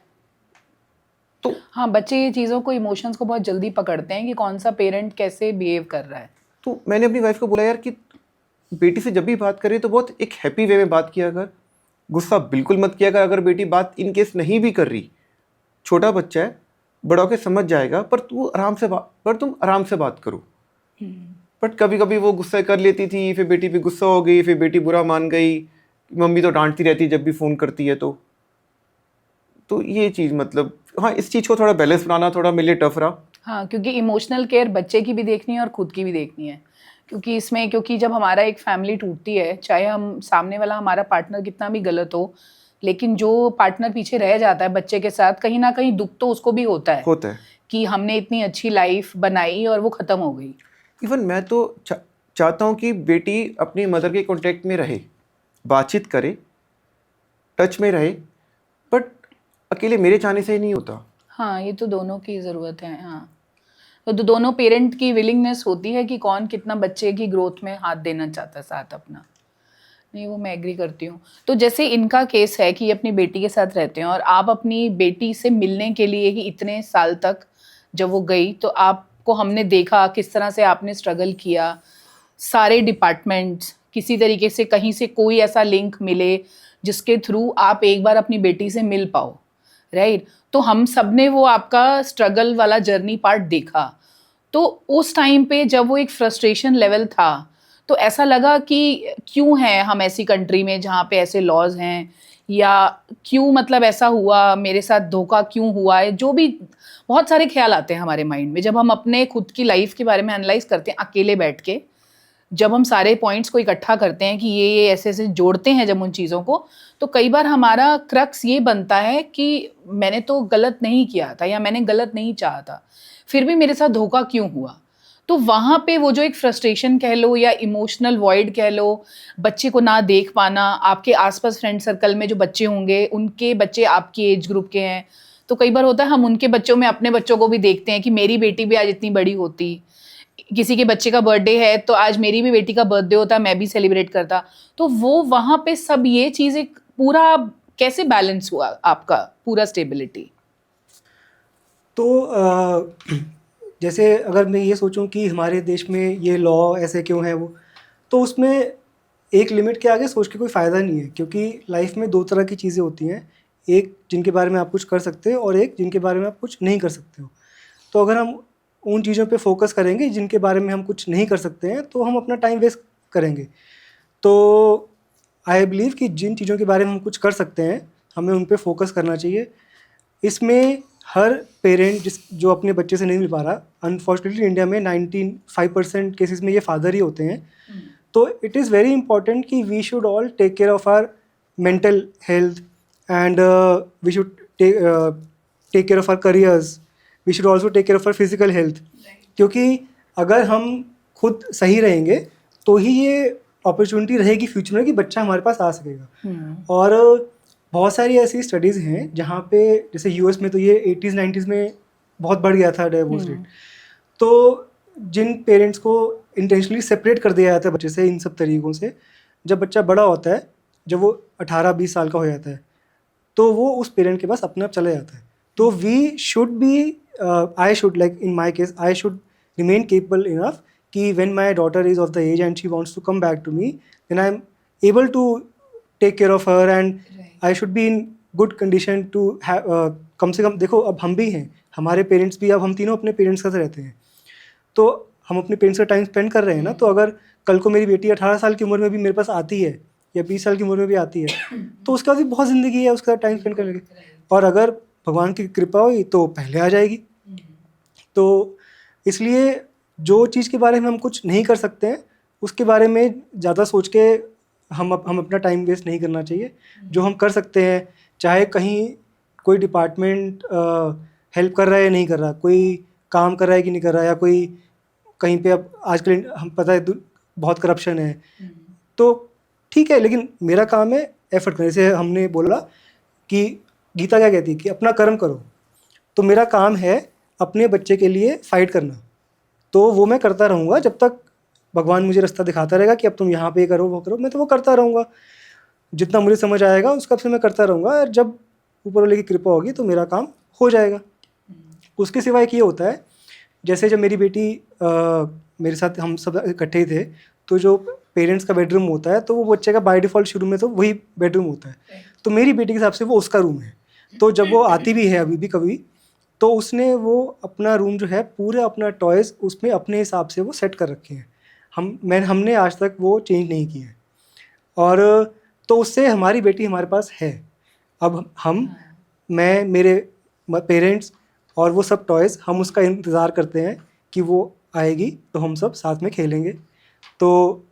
तो हाँ, बच्चे ये चीज़ों को, इमोशंस को बहुत जल्दी पकड़ते हैं कि कौन सा पेरेंट कैसे बिहेव कर रहा है। तो मैंने अपनी वाइफ को बोला यार कि बेटी से जब भी बात करें तो बहुत एक हैप्पी वे में बात किया कर, गुस्सा बिल्कुल मत किया कर। अगर बेटी बात इन केस नहीं भी कर रही, छोटा बच्चा है, बड़ा होकर समझ जाएगा, पर तुम आराम से बात करो। बट कभी कभी वो गुस्सा कर लेती थी, फिर बेटी पे गुस्सा हो गई, फिर बेटी बुरा मान गई, मम्मी तो डांटती रहती है जब भी फ़ोन करती है। तो ये चीज़, मतलब हाँ, इस चीज़ को थोड़ा बैलेंस बनाना थोड़ा मेरे लिए टफ रहा। हाँ, क्योंकि इमोशनल केयर बच्चे की भी देखनी है और खुद की भी देखनी है, क्योंकि जब हमारा एक फैमिली टूटती है, चाहे हम सामने वाला हमारा पार्टनर कितना भी गलत हो, लेकिन जो पार्टनर पीछे रह जाता है बच्चे के साथ, कहीं ना कहीं दुख तो उसको भी होता है कि हमने इतनी अच्छी लाइफ बनाई और वो ख़त्म हो गई। इवन मैं तो चाहता हूँ कि बेटी अपनी मदर के कांटेक्ट में रहे, बातचीत करे, टच में रहे, बट अकेले मेरे चाहने से ही नहीं होता। हाँ, ये तो दोनों की ज़रूरत है। हाँ, तो दोनों पेरेंट की विलिंगनेस होती है कि कौन कितना बच्चे की ग्रोथ में हाथ देना चाहता है साथ अपना। नहीं, वो मैं एग्री करती हूँ। तो जैसे इनका केस है कि ये अपनी बेटी के साथ रहते हैं, और आप अपनी बेटी से मिलने के लिए ही इतने साल तक जब वो गई, तो आपको हमने देखा किस तरह से आपने स्ट्रगल किया, सारे डिपार्टमेंट्स, किसी तरीके से कहीं से कोई ऐसा लिंक मिले जिसके थ्रू आप एक बार अपनी बेटी से मिल पाओ, राइट? तो हम सब ने वो आपका स्ट्रगल वाला जर्नी पार्ट देखा। तो उस टाइम पे जब वो एक फ्रस्ट्रेशन लेवल था, तो ऐसा लगा कि क्यों हैं हम ऐसी कंट्री में जहाँ पे ऐसे लॉज हैं, या क्यों, मतलब ऐसा हुआ मेरे साथ, धोखा क्यों हुआ है, जो भी बहुत सारे ख्याल आते हैं हमारे माइंड में जब हम अपने खुद की लाइफ के बारे में एनालाइज करते हैं अकेले बैठ के। जब हम सारे पॉइंट्स को इकट्ठा करते हैं कि ये ऐसे ऐसे जोड़ते हैं जब उन चीज़ों को, तो कई बार हमारा क्रक्स ये बनता है कि मैंने तो गलत नहीं किया था, या मैंने गलत नहीं चाहा था, फिर भी मेरे साथ धोखा क्यों हुआ। तो वहाँ पे वो जो एक फ्रस्ट्रेशन कह लो या इमोशनल वॉइड कह लो, बच्चे को ना देख पाना, आपके आसपास फ्रेंड सर्कल में जो बच्चे होंगे उनके बच्चे आपकी एज ग्रुप के हैं, तो कई बार होता है हम उनके बच्चों में अपने बच्चों को भी देखते हैं कि मेरी बेटी भी आज इतनी बड़ी होती, किसी के बच्चे का बर्थडे है तो आज मेरी भी बेटी का बर्थडे होता, मैं भी सेलिब्रेट करता। तो वो वहाँ पे सब ये चीज़ें पूरा कैसे बैलेंस हुआ आपका पूरा स्टेबिलिटी? तो जैसे अगर मैं ये सोचूं कि हमारे देश में ये लॉ ऐसे क्यों है वो, तो उसमें एक लिमिट के आगे सोच के कोई फ़ायदा नहीं है, क्योंकि लाइफ में दो तरह की चीज़ें होती हैं, एक जिनके बारे में आप कुछ कर सकते हो और एक जिनके बारे में आप कुछ नहीं कर सकते हो। तो अगर हम उन चीज़ों पे फोकस करेंगे जिनके बारे में हम कुछ नहीं कर सकते हैं तो हम अपना टाइम वेस्ट करेंगे। तो आई बिलीव कि जिन चीज़ों के बारे में हम कुछ कर सकते हैं हमें उन पे फोकस करना चाहिए। इसमें हर पेरेंट जो अपने बच्चे से नहीं मिल पा रहा, अनफॉर्चुनेटली इंडिया में 95% केसेस में ये फादर ही होते हैं। तो इट इज़ वेरी इंपॉर्टेंट कि we should all take care of our mental health and we should take care of our careers, we should also take care of our physical health, क्योंकि अगर हम खुद सही रहेंगे तो ही ये अपॉर्चुनिटी रहेगी फ्यूचर में कि बच्चा हमारे पास आ सकेगा। और बहुत सारी ऐसी स्टडीज़ हैं जहाँ पे जैसे यूएस में तो ये 80s 90s में बहुत बढ़ गया था डिवोर्स रेट। तो जिन पेरेंट्स को इंटेंशनली सेपरेट कर दिया जाता है बच्चे से इन सब तरीक़ों से, जब बच्चा बड़ा होता है, जब वो 18-20 साल का हो जाता है, तो वो उस पेरेंट के पास अपने आप चला जाता है। तो we should be I should like in my case I should remain capable enough कि when my daughter is of the age and she wants to come back to me, then I am able to take care of her and I should be in good condition to कम से कम। देखो अब हम भी हैं, हमारे parents भी, अब हम तीनों अपने पेरेंट्स के साथ रहते हैं, तो हम अपने पेरेंट्स का टाइम स्पेंड कर रहे हैं ना। तो अगर कल को मेरी बेटी 18 साल की उम्र में भी मेरे पास आती है या 20 साल की उम्र में भी आती है, तो उसके बाद भी बहुत ज़िंदगी है उसका टाइम स्पेंड करने की, और अगर भगवान की कृपा हुई तो पहले आ जाएगी। तो इसलिए जो चीज़ के बारे में हम कुछ नहीं कर सकते हैं उसके बारे में ज़्यादा सोच के हम अपना टाइम वेस्ट नहीं करना चाहिए। जो हम कर सकते हैं, चाहे कहीं कोई डिपार्टमेंट हेल्प कर रहा है या नहीं कर रहा, कोई काम कर रहा है कि नहीं कर रहा, या कोई कहीं पे, अब आजकल हम पता है बहुत करप्शन है, तो ठीक है, लेकिन मेरा काम है एफर्ट करने। जैसे हमने बोला कि गीता क्या कहती है कि अपना कर्म करो, तो मेरा काम है अपने बच्चे के लिए फ़ाइट करना। तो वो मैं करता रहूँगा जब तक भगवान मुझे रास्ता दिखाता रहेगा कि अब तुम यहाँ पे करो वो करो, मैं तो वो करता रहूँगा। जितना मुझे समझ आएगा उसका से मैं करता रहूँगा, और जब ऊपर वाले की कृपा होगी तो मेरा काम हो जाएगा। उसके सिवाय ये होता है, जैसे जब मेरी बेटी मेरे साथ हम सब इकट्ठे थे, तो जो पेरेंट्स का बेडरूम होता है तो वो बच्चे का बाय डिफ़ॉल्ट शुरू में तो वही बेडरूम होता है। तो मेरी बेटी के हिसाब से वो उसका रूम है। तो जब वो आती भी है अभी भी कभी, तो उसने वो अपना रूम जो है पूरा अपना टॉयज़ उसमें अपने हिसाब से वो सेट कर रखे हैं। हमने आज तक वो चेंज नहीं किए हैं, और तो उससे हमारी बेटी हमारे पास है। अब मैं, मेरे पेरेंट्स और वो सब टॉयज़, हम उसका इंतज़ार करते हैं कि वो आएगी तो हम सब साथ में खेलेंगे। तो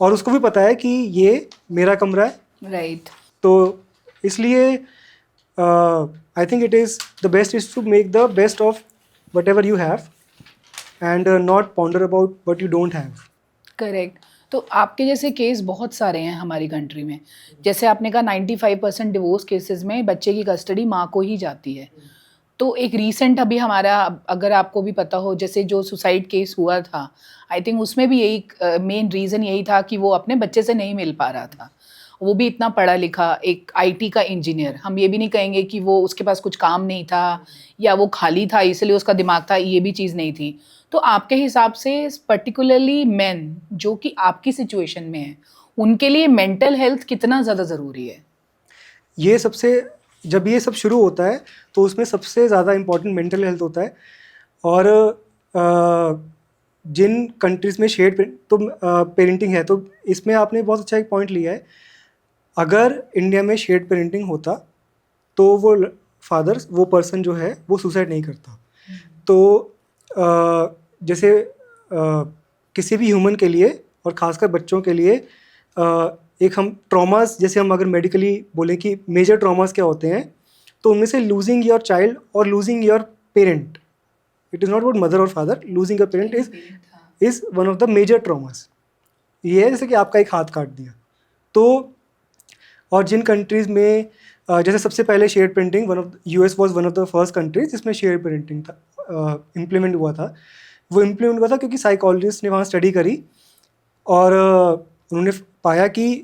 और उसको भी पता है कि ये मेरा कमरा है, राइट। तो इसलिए I think it is the best is to make the best of whatever you have and not ponder about what you don't have. Correct. तो आपके जैसे केस बहुत सारे हैं हमारी कंट्री में। जैसे आपने कहा 95% डिवोर्स केसेस में बच्चे की कस्टडी माँ को ही जाती है। तो एक रीसेंट अभी हमारा, अगर आपको भी पता हो, जैसे जो सुसाइड केस हुआ था, आई थिंक उसमें भी यही मेन रीज़न यही था कि वो अपने बच्चे से नहीं मिल पा रहा था। वो भी इतना पढ़ा लिखा, एक आईटी का इंजीनियर। हम ये भी नहीं कहेंगे कि वो उसके पास कुछ काम नहीं था या वो खाली था इसलिए उसका दिमाग था, ये भी चीज़ नहीं थी। तो आपके हिसाब से पर्टिकुलरली मेन जो कि आपकी सिचुएशन में है, उनके लिए मेंटल हेल्थ कितना ज़्यादा ज़रूरी है? ये सबसे, जब ये सब शुरू होता है तो उसमें सबसे ज़्यादा इम्पोर्टेंट मेंटल हेल्थ होता है। और जिन कंट्रीज़ में शेयर्ड पेरेंटिंग है, तो इसमें आपने बहुत अच्छा एक पॉइंट लिया है। अगर इंडिया में शेयर्ड पेरेंटिंग होता तो वो फादर्स, वो पर्सन जो है वो सुसाइड नहीं करता। तो जैसे किसी भी ह्यूमन के लिए और ख़ासकर बच्चों के लिए एक हम ट्रॉमास, जैसे हम अगर मेडिकली बोलें कि मेजर ट्रॉमास क्या होते हैं, तो उनमें से लूजिंग योर चाइल्ड और losing your parent, it is not about mother और father, losing your parent is one of the major traumas. ये है जैसे कि आपका एक हाथ काट दिया। तो और जिन कंट्रीज़ में जैसे सबसे पहले share printing US was one of the first countries जिसमें शेयर प्रिंटिंग था इम्प्लीमेंट हुआ था। वो इम्प्लीमेंट हुआ था क्योंकि साइकोलॉजिस्ट ने वहाँ स्टडी करी और उन्होंने पाया कि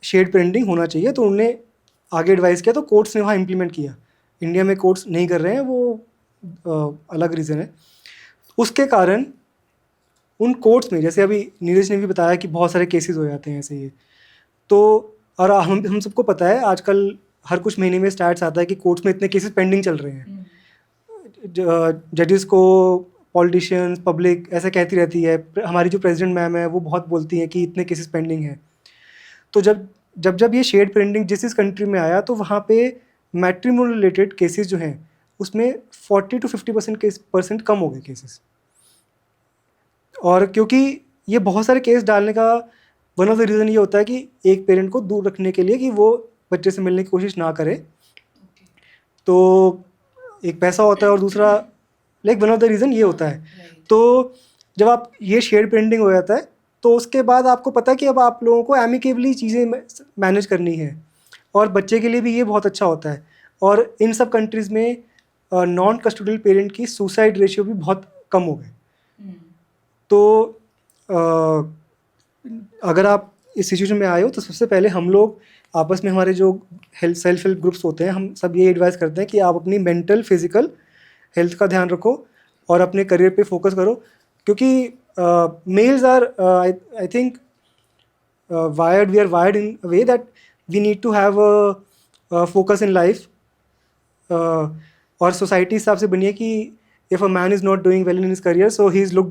शेड प्रिंटिंग होना चाहिए, तो उन्होंने आगे एडवाइस किया, तो कोर्ट्स ने वहाँ इम्प्लीमेंट किया। इंडिया में कोर्ट्स नहीं कर रहे हैं, वो अलग रीज़न है। उसके कारण उन कोर्ट्स में, जैसे अभी नीरज ने भी बताया कि बहुत सारे केसेस हो जाते हैं ऐसे ही, तो और हम सबको पता है आजकल हर कुछ महीने में स्टैट्स आता है कि कोर्ट्स में इतने केसेस पेंडिंग चल रहे हैं। जजेस को पॉलिटिशियंस पब्लिक ऐसा कहती रहती है, हमारी जो प्रेसिडेंट मैम है वो बहुत बोलती हैं कि इतने केसेस पेंडिंग हैं। तो जब ये शेड प्रिंटिंग जिस कंट्री में आया, तो वहाँ पे मैट्रिमोनियल रिलेटेड केसेस जो हैं उसमें 40 to 50% कम हो गए केसेस। और क्योंकि ये बहुत सारे केस डालने का वन ऑफ द रीज़न ये होता है कि एक पेरेंट को दूर रखने के लिए कि वो बच्चे से मिलने की कोशिश ना करे। तो एक पैसा होता है और दूसरा वन ऑफ द रीज़न ये होता है। तो जब आप ये शेड प्रिंटिंग हो जाता है तो उसके बाद आपको पता है कि अब आप लोगों को एमिकेबली चीज़ें मैनेज करनी है, और बच्चे के लिए भी ये बहुत अच्छा होता है। और इन सब कंट्रीज़ में नॉन कस्टोडियल पेरेंट की सुसाइड रेशियो भी बहुत कम हो गए। तो अगर आप इस सिचुएशन में आए हो तो सबसे पहले हम लोग आपस में, हमारे जो सेल्फ हेल्प ग्रुप्स होते हैं, हम सब ये एडवाइस करते हैं कि आप अपनी मेंटल फिजिकल हेल्थ का ध्यान रखो और अपने करियर पे फोकस करो। क्योंकि males are I think wired, we are wired in a way that we need to have a focus in life, और सोसाइटी हिसाब से बनी है कि if a man is not doing well in his career so he is look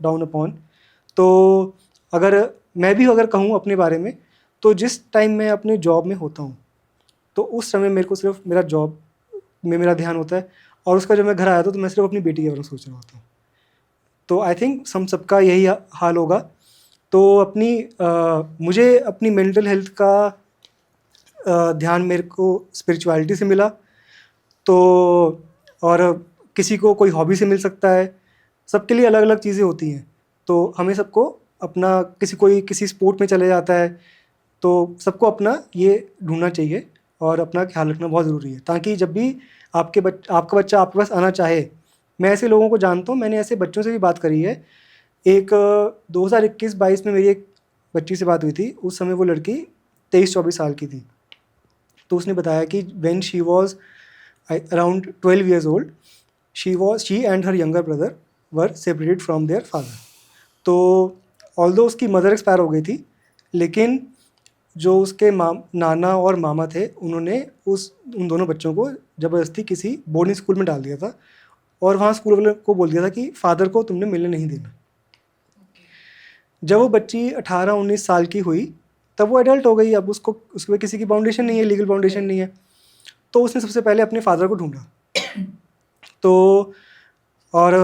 down upon. तो अगर मैं भी अगर कहूँ अपने बारे में, तो जिस टाइम मैं अपने जॉब में होता हूँ तो उस समय मेरे को सिर्फ मेरा जॉब में मेरा ध्यान होता है, और उसका जब मैं घर आया तो मैं सिर्फ अपनी बेटी के बारे में सोच रहा होता हूँ। तो आई थिंक हम सबका यही हाल होगा। तो मुझे अपनी मेंटल हेल्थ का ध्यान मेरे को स्पिरिचुअलिटी से मिला। तो और किसी को कोई हॉबी से मिल सकता है, सबके लिए अलग अलग चीज़ें होती हैं। तो हमें सबको अपना, किसी स्पोर्ट में चले जाता है, तो सबको अपना ये ढूंढना चाहिए और अपना ख्याल रखना बहुत ज़रूरी है, ताकि जब भी आपका बच्चा आपके पास आना चाहे। मैं ऐसे लोगों को जानता हूँ, मैंने ऐसे बच्चों से भी बात करी है। एक 2021-22 में मेरी एक बच्ची से बात हुई थी। उस समय वो लड़की 23-24 साल की थी। तो उसने बताया कि when she was around 12 years old, she and her younger brother were separated from their father. तो ऑल्दो उसकी मदर एक्सपायर हो गई थी, लेकिन जो उसके नाना और मामा थे, उन्होंने उन दोनों बच्चों को ज़बरदस्ती किसी बोर्डिंग स्कूल में डाल दिया था, और वहाँ स्कूल वाले को बोल दिया था कि फादर को तुमने मिलने नहीं देना। जब वो बच्ची 18-19 साल की हुई तब वो एडल्ट हो गई। अब उसके किसी की बाउंडेशन नहीं है, लीगल बाउंडेशन नहीं है। तो उसने सबसे पहले अपने फादर को ढूंढा। तो और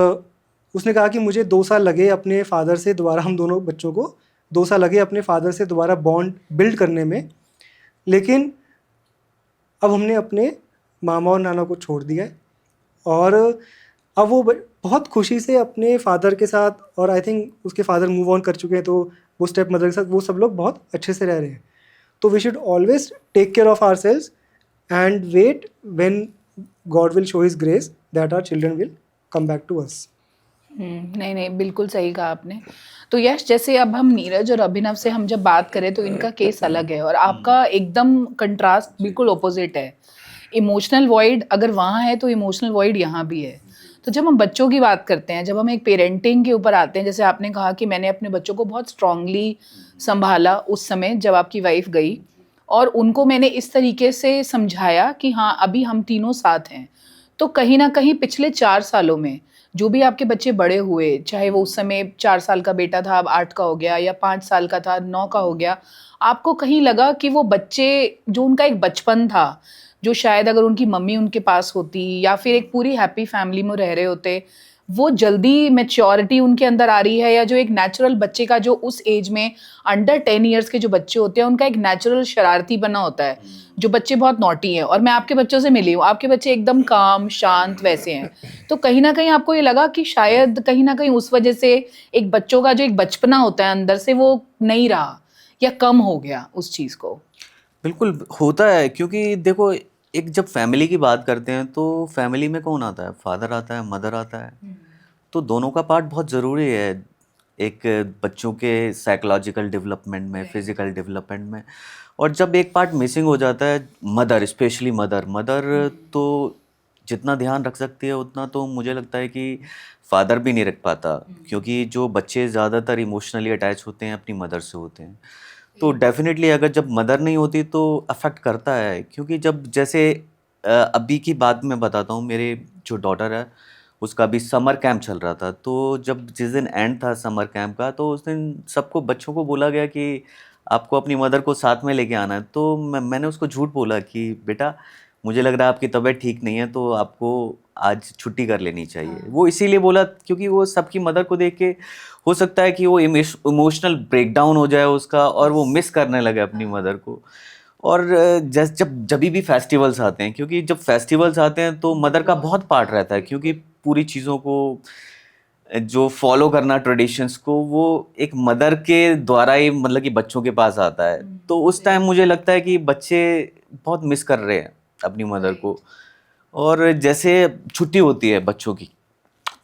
उसने कहा कि मुझे 2 साल लगे अपने फादर से दोबारा, हम दोनों बच्चों को 2 साल लगे अपने फादर से दोबारा बॉन्ड बिल्ड करने में, लेकिन अब हमने अपने मामा और नाना को छोड़ दिया है, और अब वो बहुत खुशी से अपने फादर के साथ, और आई थिंक उसके फादर मूव ऑन कर चुके हैं, तो वो स्टेप मदर के साथ वो सब लोग बहुत अच्छे से रह रहे हैं। तो we should always take care of our selves and wait when God will show his grace that our children will come back to us. नहीं, बिल्कुल सही कहा आपने। तो यश, जैसे अब हम नीरज और अभिनव से हम जब बात करें तो इनका केस अलग है और आपका एकदम कंट्रास्ट बिल्कुल ऑपोजिट है। इमोशनल वॉइड अगर वहाँ है तो इमोशनल वॉइड यहाँ भी है। तो जब हम बच्चों की बात करते हैं, जब हम एक पेरेंटिंग के ऊपर आते हैं, जैसे आपने कहा कि मैंने अपने बच्चों को बहुत स्ट्रांगली संभाला उस समय जब आपकी वाइफ गई, और उनको मैंने इस तरीके से समझाया कि हाँ अभी हम तीनों साथ हैं। तो कहीं ना कहीं पिछले 4 सालों में जो भी आपके बच्चे बड़े हुए, चाहे वो उस समय 4 साल का बेटा था अब 8 का हो गया, या 5 साल का था 9 का हो गया, आपको कहीं लगा कि वो बच्चे जो उनका एक बचपन था, जो शायद अगर उनकी मम्मी उनके पास होती या फिर एक पूरी हैप्पी फैमिली में रह रहे होते, वो जल्दी मैच्योरिटी उनके अंदर आ रही है, या जो एक नेचुरल बच्चे का जो उस एज में अंडर 10 ईयर्स के जो बच्चे होते हैं उनका एक नेचुरल शरारती बना होता है, जो बच्चे बहुत नॉटी हैं। और मैं आपके बच्चों से मिली हूँ, आपके बच्चे एकदम काम शांत वैसे हैं। तो कहीं ना कहीं आपको ये लगा कि शायद कहीं ना कहीं उस वजह से एक बच्चों का जो एक बचपना होता है अंदर से वो नहीं रहा या कम हो गया उस चीज़ को? बिल्कुल होता है, क्योंकि देखो एक जब फैमिली की बात करते हैं तो फैमिली में कौन आता है? फादर आता है, मदर आता है। तो दोनों का पार्ट बहुत ज़रूरी है एक बच्चों के साइकोलॉजिकल डेवलपमेंट में, फिजिकल डेवलपमेंट में। और जब एक पार्ट मिसिंग हो जाता है, मदर स्पेशली मदर मदर तो जितना ध्यान रख सकती है उतना तो मुझे लगता है कि फादर भी नहीं रख पाता, क्योंकि जो बच्चे ज़्यादातर इमोशनली अटैच होते हैं अपनी मदर से होते हैं। तो डेफिनेटली अगर जब मदर नहीं होती तो अफेक्ट करता है, क्योंकि जब जैसे अभी की बात मैं बताता हूँ, मेरे जो डॉटर है उसका भी समर कैंप चल रहा था। तो जब जिस दिन एंड था समर कैंप का, तो उस दिन सबको बच्चों को बोला गया कि आपको अपनी मदर को साथ में लेके आना है। तो मैंने उसको झूठ बोला कि बेटा मुझे लग रहा है आपकी तबीयत ठीक नहीं है, तो आपको आज छुट्टी कर लेनी चाहिए। वो इसीलिए बोला क्योंकि वो सबकी मदर को देख के हो सकता है कि वो इमोशनल ब्रेकडाउन हो जाए उसका, और वो मिस करने लगे अपनी मदर को। और जब भी फेस्टिवल्स आते हैं, क्योंकि जब फेस्टिवल्स आते हैं तो मदर का बहुत पार्ट रहता है, क्योंकि पूरी चीज़ों को जो फॉलो करना ट्रेडिशंस को, वो एक मदर के द्वारा ही मतलब कि बच्चों के पास आता है। तो उस टाइम मुझे लगता है कि बच्चे बहुत मिस कर रहे हैं अपनी मदर को। और जैसे छुट्टी होती है बच्चों की,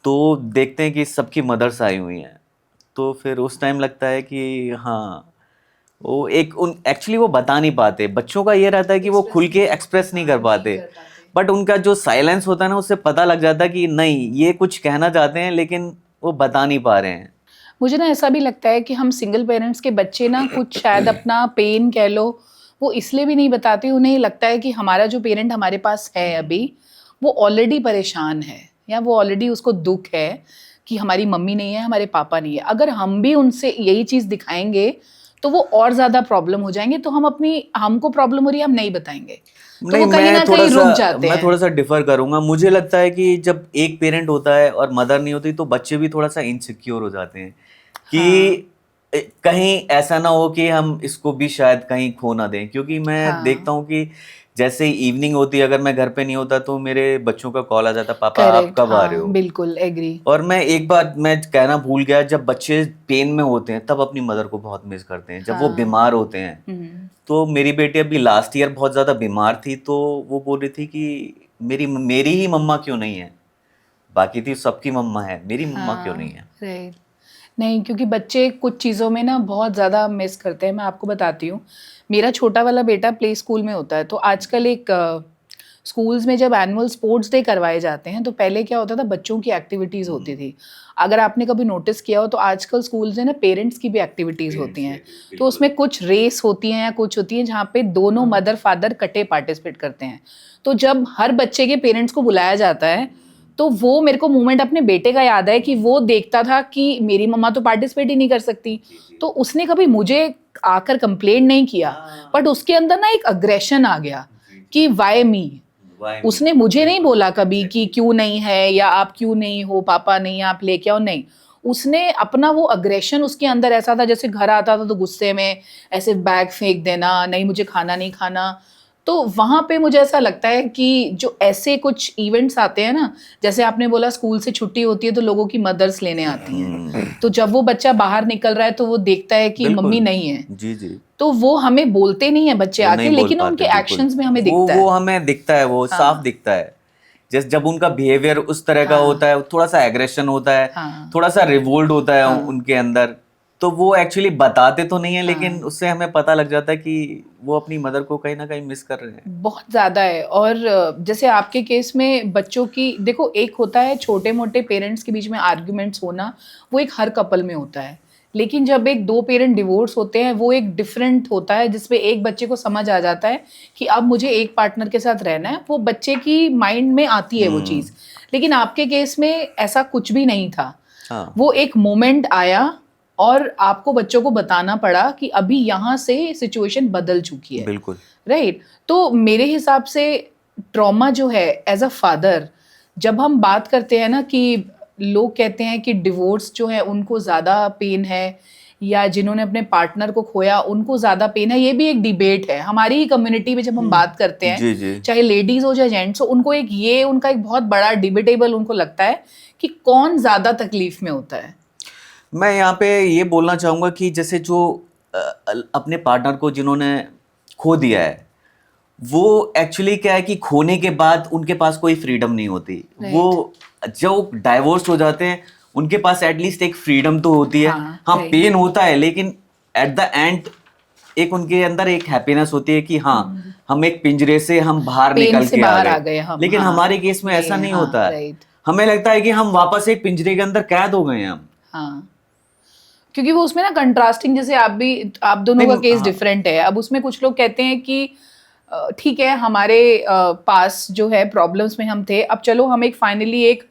तो देखते हैं कि सबकी मदर्स आई हुई हैं, तो फिर उस टाइम लगता है कि हाँ, वो एक उन एक्चुअली वो बता नहीं पाते। बच्चों का ये रहता है कि वो खुल के एक्सप्रेस नहीं कर पाते, बट उनका जो साइलेंस होता है ना, उससे पता लग जाता है कि नहीं, ये कुछ कहना चाहते हैं लेकिन वो बता नहीं पा रहे हैं। मुझे ना ऐसा भी लगता है कि हम सिंगल पेरेंट्स के बच्चे ना कुछ शायद अपना पेन कह लो, वो इसलिए भी नहीं बताते। उन्हें लगता है कि हमारा जो पेरेंट हमारे पास है अभी, वो ऑलरेडी परेशान है, या वो ऑलरेडी उसको दुख है कि हमारी मम्मी नहीं है, हमारे पापा नहीं है। अगर हम भी उनसे यही चीज़ दिखाएंगे तो वो और ज़्यादा प्रॉब्लम हो जाएंगे। तो हमको प्रॉब्लम हो रही है, हम नहीं बताएंगे, तो नहीं, वो कहीं ना कहीं रुक जाते मैं हैं। थोड़ा सा डिफर करूंगा। मुझे लगता है कि जब एक पेरेंट होता है और मदर नहीं होती, तो बच्चे भी थोड़ा सा इनसिक्योर हो जाते हैं कि कहीं ऐसा ना हो कि हम इसको भी शायद कहीं खो ना दें। क्योंकि मैं देखता हूँ कि जैसे इवनिंग होती है, अगर मैं घर पे नहीं होता तो मेरे बच्चों का कॉल आ जाता, पापा आप करेक्ट, कब आ रहे हो। बिल्कुल एग्री। और मैं एक बात मैं कहना भूल गया, जब बच्चे पेन में होते हैं तब अपनी मदर को बहुत मिस करते हैं, जब वो बीमार होते हैं। तो मेरी बेटी अभी लास्ट ईयर बहुत ज़्यादा बीमार थी, तो वो बोल रही थी कि मेरी ही मम्मा क्यों नहीं है, बाकी थी सबकी मम्मा है, मेरी मम्मा क्यों नहीं है। राइट। नहीं, क्योंकि बच्चे कुछ चीज़ों में ना बहुत ज़्यादा मिस करते हैं। मैं आपको बताती हूँ, मेरा छोटा वाला बेटा प्ले स्कूल में होता है। तो आजकल एक स्कूल्स में जब एनुअल स्पोर्ट्स डे करवाए जाते हैं, तो पहले क्या होता था, बच्चों की एक्टिविटीज़ होती थी। अगर आपने कभी नोटिस किया हो तो आजकल स्कूल्स में ना पेरेंट्स की भी एक्टिविटीज़ होती हैं। तो उसमें कुछ रेस होती हैं या कुछ होती हैं जहाँ पे दोनों मदर फादर इकट्ठे पार्टिसिपेट करते हैं। तो जब हर बच्चे के पेरेंट्स को बुलाया जाता है, तो वो मेरे को मोमेंट अपने बेटे का याद है कि वो देखता था कि मेरी मम्मा तो पार्टिसिपेट ही नहीं कर सकती। तो उसने कभी मुझे आकर कंप्लेंट नहीं किया, बट उसके अंदर ना एक अग्रेशन आ गया कि वाई मी। उसने मुझे नहीं बोला कभी कि क्यों नहीं है, या आप क्यों नहीं हो, पापा नहीं है, आप लेके आओ, नहीं। उसने अपना वो अग्रेशन, उसके अंदर ऐसा था जैसे घर आता था तो गुस्से में ऐसे बैग फेंक देना, नहीं मुझे खाना नहीं खाना। तो वहाँ पे मुझे ऐसा लगता है कि जो ऐसे कुछ इवेंट्स आते हैं ना, जैसे आपने बोला स्कूल से छुट्टी होती है तो लोगों की मदर्स लेने आती हैं, तो जब वो बच्चा बाहर निकल रहा है तो वो देखता है कि मम्मी नहीं है, जी जी, तो वो हमें बोलते नहीं है बच्चे आके, लेकिन उनके एक्शंस में हमें दिखता है। वो हमें दिखता है, वो साफ दिखता है। जैसे जब उनका बिहेवियर उस तरह का होता है, थोड़ा सा एग्रेशन होता है, थोड़ा सा रिवोल्ट होता है उनके अंदर, तो वो एक्चुअली बताते तो नहीं है, लेकिन उससे हमें पता लग जाता है कि वो अपनी मदर को कहीं ना कहीं मिस कर रहे हैं। बहुत ज़्यादा है। और जैसे आपके केस में बच्चों की, देखो एक होता है छोटे मोटे पेरेंट्स के बीच में आर्ग्यूमेंट्स होना, वो एक हर कपल में होता है। लेकिन जब एक दो पेरेंट डिवोर्स होते हैं, वो एक डिफरेंट होता है, जिसमें एक बच्चे को समझ आ जाता है कि अब मुझे एक पार्टनर के साथ रहना है। वो बच्चे की माइंड में आती है वो चीज़। लेकिन आपके केस में ऐसा कुछ भी नहीं था। वो एक मोमेंट आया और आपको बच्चों को बताना पड़ा कि अभी यहाँ से सिचुएशन बदल चुकी है। बिल्कुल राइट। तो मेरे हिसाब से ट्रॉमा जो है एज अ फादर, जब हम बात करते हैं ना कि लोग कहते हैं कि डिवोर्स जो है उनको ज़्यादा पेन है, या जिन्होंने अपने पार्टनर को खोया उनको ज़्यादा पेन है, ये भी एक डिबेट है हमारी ही कम्युनिटी में। जब हम बात करते हैं, जी जी, चाहे लेडीज़ हो चाहे जेंट्स हो, उनको उनका एक बहुत बड़ा डिबेटेबल उनको लगता है कि कौन ज़्यादा तकलीफ में होता है। मैं यहाँ पे ये बोलना चाहूँगा कि जैसे जो अपने पार्टनर को जिन्होंने खो दिया है, वो एक्चुअली क्या है कि खोने के बाद उनके पास कोई फ्रीडम नहीं होती। वो जो डाइवोर्स हो जाते हैं उनके पास एटलीस्ट एक फ्रीडम तो होती है। हाँ, पेन होता है, लेकिन एट द एंड एक उनके अंदर एक हैप्पीनेस होती है कि हाँ हम एक पिंजरे से हम बाहर निकल के आ गए। लेकिन हमारे केस में ऐसा नहीं होता है। हमें लगता है कि हम वापस एक पिंजरे के अंदर कैद हो गए हैं हम। हाँ, क्योंकि वो उसमें ना कंट्रास्टिंग, जैसे आप दोनों का केस डिफरेंट है। अब उसमें कुछ लोग कहते हैं कि ठीक है, हमारे पास जो है प्रॉब्लम्स में हम थे, अब चलो हम एक फाइनली एक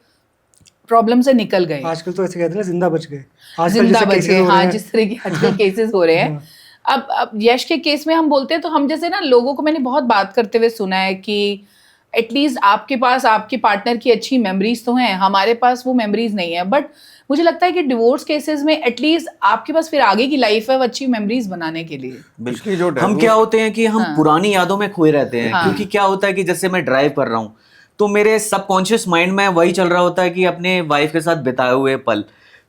प्रॉब्लम से निकल गए। आजकल तो ऐसे कहते हैं जिंदा बच गए, जिंदा बच गए। हाँ, जिस तरह के आजकल केसेस हो रहे हैं। अब यश के केस में हम बोलते हैं तो हम जैसे ना लोगों को मैंने बहुत बात करते हुए सुना है कि एटलीस्ट आपके पास आपके पार्टनर की अच्छी मेमोरीज तो हैं, हमारे पास वो मेमोरीज नहीं है। बट मुझे लगता है कि डिवोर्स केसेस में एटलीस्ट आपके पास फिर आगे की लाइफ है वो अच्छी मेमोरीज बनाने के लिए। बिल्कुल, जो हम क्या होते हैं कि हम पुरानी यादों में खोए रहते हैं। क्योंकि क्या होता है कि जैसे मैं ड्राइव कर रहा हूँ तो मेरे सबकॉन्शियस माइंड में वही चल रहा होता है कि अपने वाइफ के साथ बिताए हुए पल।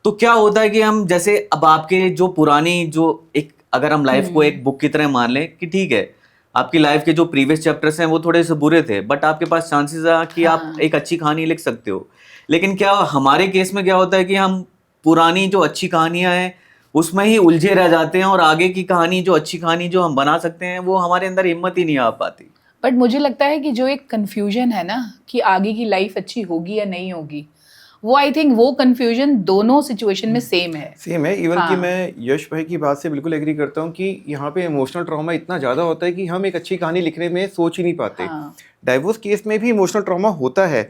तो क्या होता है कि हम जैसे अब आपके जो पुरानी जो एक, अगर हम लाइफ को एक बुक की तरह मान लें कि ठीक है आपकी लाइफ के जो प्रीवियस चैप्टर्स हैं वो थोड़े से बुरे थे, बट आपके पास चांसेस है कि आप एक अच्छी कहानी लिख सकते हो। लेकिन क्या हमारे केस में क्या होता है कि हम पुरानी जो अच्छी कहानियां हैं उसमें ही उलझे रह जाते हैं, और आगे की कहानी जो अच्छी कहानी जो हम बना सकते हैं वो हमारे अंदर हिम्मत ही नहीं आ पाती। बट मुझे लगता है कि जो एक कंफ्यूजन है ना कि आगे की लाइफ अच्छी होगी या नहीं होगी, वो आई थिंक वो कंफ्यूजन दोनों सिचुएशन में सेम है। इवन कि मैं यश भाई की बात से बिल्कुल एग्री करता हूँ कि यहाँ पे इमोशनल ट्रॉमा इतना ज़्यादा होता है कि हम एक अच्छी कहानी लिखने में सोच ही नहीं पाते। डाइवोर्स केस में भी इमोशनल ट्रॉमा होता है,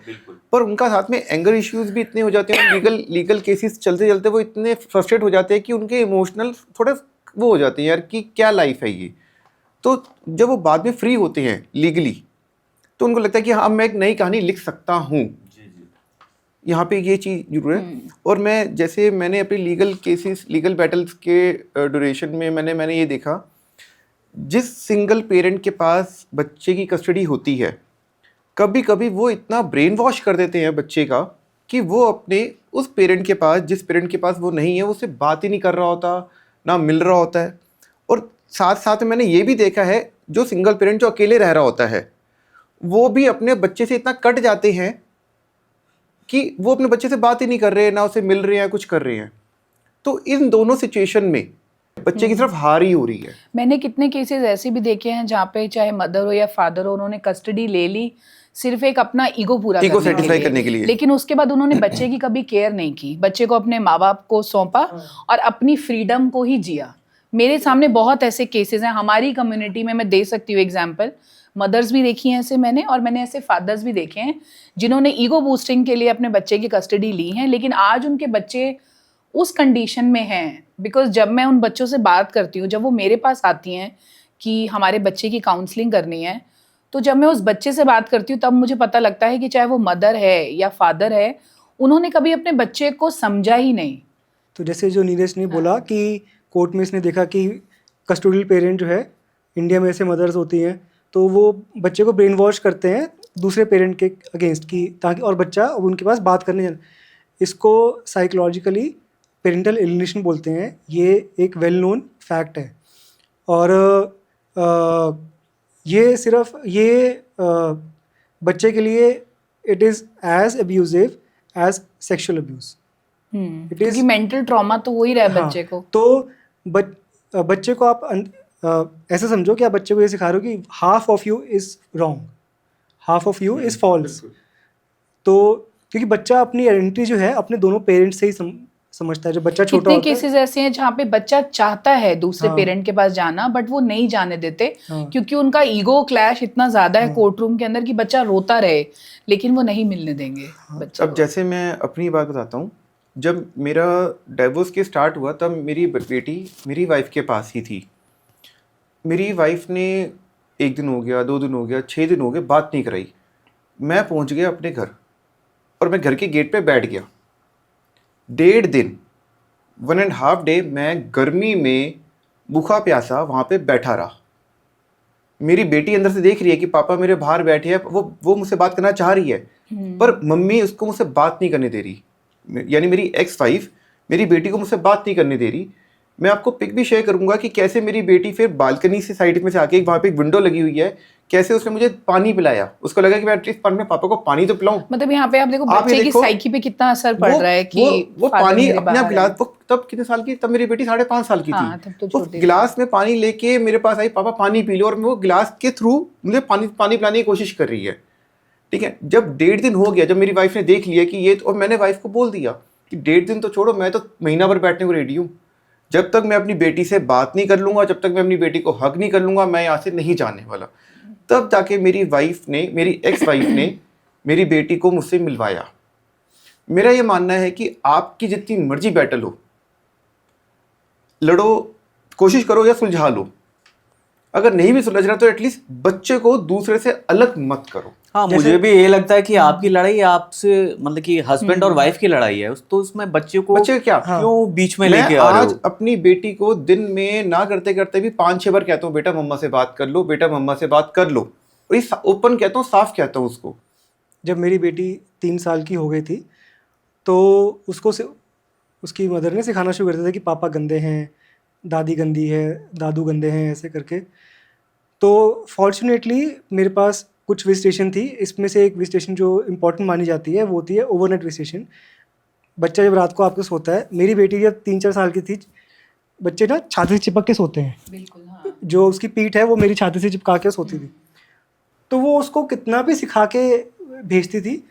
पर उनका साथ में एंगर इश्यूज भी इतने हो जाते हैं, लीगल केसेस चलते चलते वो इतने फ्रस्ट्रेट हो जाते हैं कि उनके इमोशनल थोड़े वो हो जाते हैं यार कि क्या लाइफ है ये। तो जब वो बाद में फ्री होते हैं लीगली तो उनको लगता है कि हाँ मैं एक नई कहानी लिख सकता हूँ। यहाँ पे ये चीज़ जरूर है। और मैं जैसे मैंने अपनी लीगल बैटल्स के ड्यूरेशन में मैंने ये देखा, जिस सिंगल पेरेंट के पास बच्चे की कस्टडी होती है कभी कभी वो इतना ब्रेन वॉश कर देते हैं बच्चे का कि वो अपने उस पेरेंट के पास, जिस पेरेंट के पास वो नहीं है, उससे बात ही नहीं कर रहा होता, ना मिल रहा होता है। और साथ साथ में मैंने ये भी देखा है जो सिंगल पेरेंट जो अकेले रह रहा होता है वो भी अपने बच्चे से इतना कट जाते हैं कि वो अपने बच्चे से बात ही नहीं कर रहे, ना उसे मिल रहे हैं, कुछ कर रहे हैं। तो इन दोनों सिचुएशन में बच्चे की तरफ हार ही हो रही है। मैंने कितने केसेस ऐसे भी देखे हैं जहाँ पे चाहे मदर हो या फादर हो, उन्होंने कस्टडी ले ली सिर्फ एक अपना ईगो सेटिस्फाई करने के लिए, लेकिन उसके बाद उन्होंने बच्चे की कभी केयर नहीं की, बच्चे को अपने माँ बाप को सौंपा और अपनी फ्रीडम को ही जिया। मेरे सामने बहुत ऐसे केसेस हैं हमारी कम्युनिटी में, मैं दे सकती हूँ एग्जाम्पल। मदर्स भी देखी हैं ऐसे मैंने, और मैंने ऐसे फादर्स भी देखे हैं जिन्होंने ईगो बूस्टिंग के लिए अपने बच्चे की कस्टडी ली है, लेकिन आज उनके बच्चे उस कंडीशन में हैं। बिकॉज जब मैं उन बच्चों से बात करती हूँ, जब वो मेरे पास आती हैं कि हमारे बच्चे की काउंसलिंग करनी है, तो जब मैं उस बच्चे से बात करती हूँ तब मुझे पता लगता है कि चाहे वो मदर है या फादर है, उन्होंने कभी अपने बच्चे को समझा ही नहीं। तो जैसे जो नीरज ने बोला कि कोर्ट में इसने देखा कि कस्टोडियल पेरेंट जो है इंडिया में ऐसे मदर्स होती हैं तो वो बच्चे को ब्रेन वॉश करते हैं दूसरे पेरेंट के अगेंस्ट की, ताकि और बच्चा अब उनके पास बात करने जाए। इसको साइकोलॉजिकली पेरेंटल एलिनेशन बोलते हैं। ये एक वेल नोन फैक्ट है। और ये सिर्फ बच्चे के लिए it is as abusive as sexual abuse. क्योंकि मेंटल ट्रॉमा तो हो ही रहा है बच्चे को। तो बच्चे को आप ऐसे समझो कि आप बच्चे को ये सिखा रहे हो कि half of you is wrong, half of you is false. तो क्योंकि बच्चा अपनी आइडेंटिटी जो है अपने दोनों पेरेंट्स से ही समझता है। जो बच्चा छोटा होता है, कितने केसेस ऐसे हैं जहाँ पे बच्चा चाहता है दूसरे पेरेंट के पास जाना, बट वो नहीं जाने देते क्योंकि उनका ईगो क्लैश इतना ज्यादा है कोर्ट रूम के अंदर कि बच्चा रोता रहे, लेकिन वो नहीं मिलने देंगे बच्चे। अब जैसे मैं अपनी बात बताता हूँ, जब मेरा डाइवोर्स केस स्टार्ट हुआ तब मेरी बेटी मेरी वाइफ के पास ही थी। मेरी वाइफ ने 1 दिन हो गया, 2 दिन हो गया, 6 दिन हो गए, बात नहीं कराई। मैं पहुँच गया अपने घर और मैं घर के गेट पे बैठ गया। 1.5 दिन 1.5 डे मैं गर्मी में भूखा प्यासा वहाँ पे बैठा रहा। मेरी बेटी अंदर से देख रही है कि पापा मेरे बाहर बैठे हैं, वो मुझसे बात करना चाह रही है, पर मम्मी उसको मुझसे बात नहीं करने दे रही। यानी मेरी ex-wife मेरी बेटी को मुझसे बात नहीं करने दे रही। मैं आपको पिक भी शेयर करूंगा कि कैसे मेरी बेटी फिर बालकनी से साइड में से आके, वहाँ पे एक विंडो लगी हुई है, कैसे उसने मुझे पानी पिलाया। उसको लगा कि मैं एटलीस्ट अपने पापा को पानी तो पिलाऊं। मतलब यहाँ पे आप देखो आप ये बच्चे की देखो, साइकी पे कितना असर पड़ रहा है कि वो father पानी मेरे अपने आप बाहर गिलास, है। वो तब कितने साल की, तब मेरी बेटी 5.5 साल की हाँ, थी। तब तो वो छोटी थी। गिलास में पानी लेके मेरे पास आई, पापा पानी पी लो, और वो गिलास के थ्रू मुझे पानी पिलाने की कोशिश कर रही है। ठीक है, जब 1.5 दिन हो गया, जब मेरी वाइफ ने देख लिया कि ये, और मैंने वाइफ को बोल दिया कि 1.5 दिन तो छोड़ो, मैं तो महीना भर बैठने को रेडी हूँ। जब तक मैं अपनी बेटी से बात नहीं कर लूंगा, जब तक मैं अपनी बेटी को हक नहीं कर लूंगा, मैं यहाँ से नहीं जाने वाला। तब जाके मेरी वाइफ ने, मेरी एक्स वाइफ ने मेरी बेटी को मुझसे मिलवाया। मेरा ये मानना है कि आपकी जितनी मर्जी बैटल हो, लड़ो, कोशिश करो या सुलझा लो। अगर नहीं भी सुलझ रहा तो एटलीस्ट बच्चे को दूसरे से अलग मत करो। हाँ, मुझे भी ये लगता है कि आपकी लड़ाई आपसे, मतलब कि हस्बैंड और वाइफ की लड़ाई है, तो उसमें बच्चे क्या, क्यों बीच में मैं लेके आ रहे आज हो? अपनी बेटी को दिन में ना करते करते भी 5-6 बार कहता हूँ, बेटा मम्मा से बात कर लो, बेटा मम्मा से बात कर लो। और ये ओपन कहता हूँ, साफ कहता हूँ उसको। जब मेरी बेटी 3 साल की हो गई थी तो उसको उसकी मदर ने सिखाना शुरू कर दिया था कि पापा गंदे हैं, दादी गंदी है, दादू गंदे हैं, ऐसे करके। तो फॉर्चुनेटली मेरे पास कुछ विजिटेशन थी। इसमें से एक विजिटेशन जो इम्पोर्टेंट मानी जाती है वो होती है ओवरनाइट विजिटेशन। बच्चा जब रात को आपके सोता है, मेरी बेटी जब 3-4 साल की थी, बच्चे ना छाती से चिपक के सोते हैं। बिल्कुल, हाँ। जो उसकी पीठ है वो मेरी छाती से चिपका के सोती थी। तो वो उसको कितना भी सिखा के भेजती थी,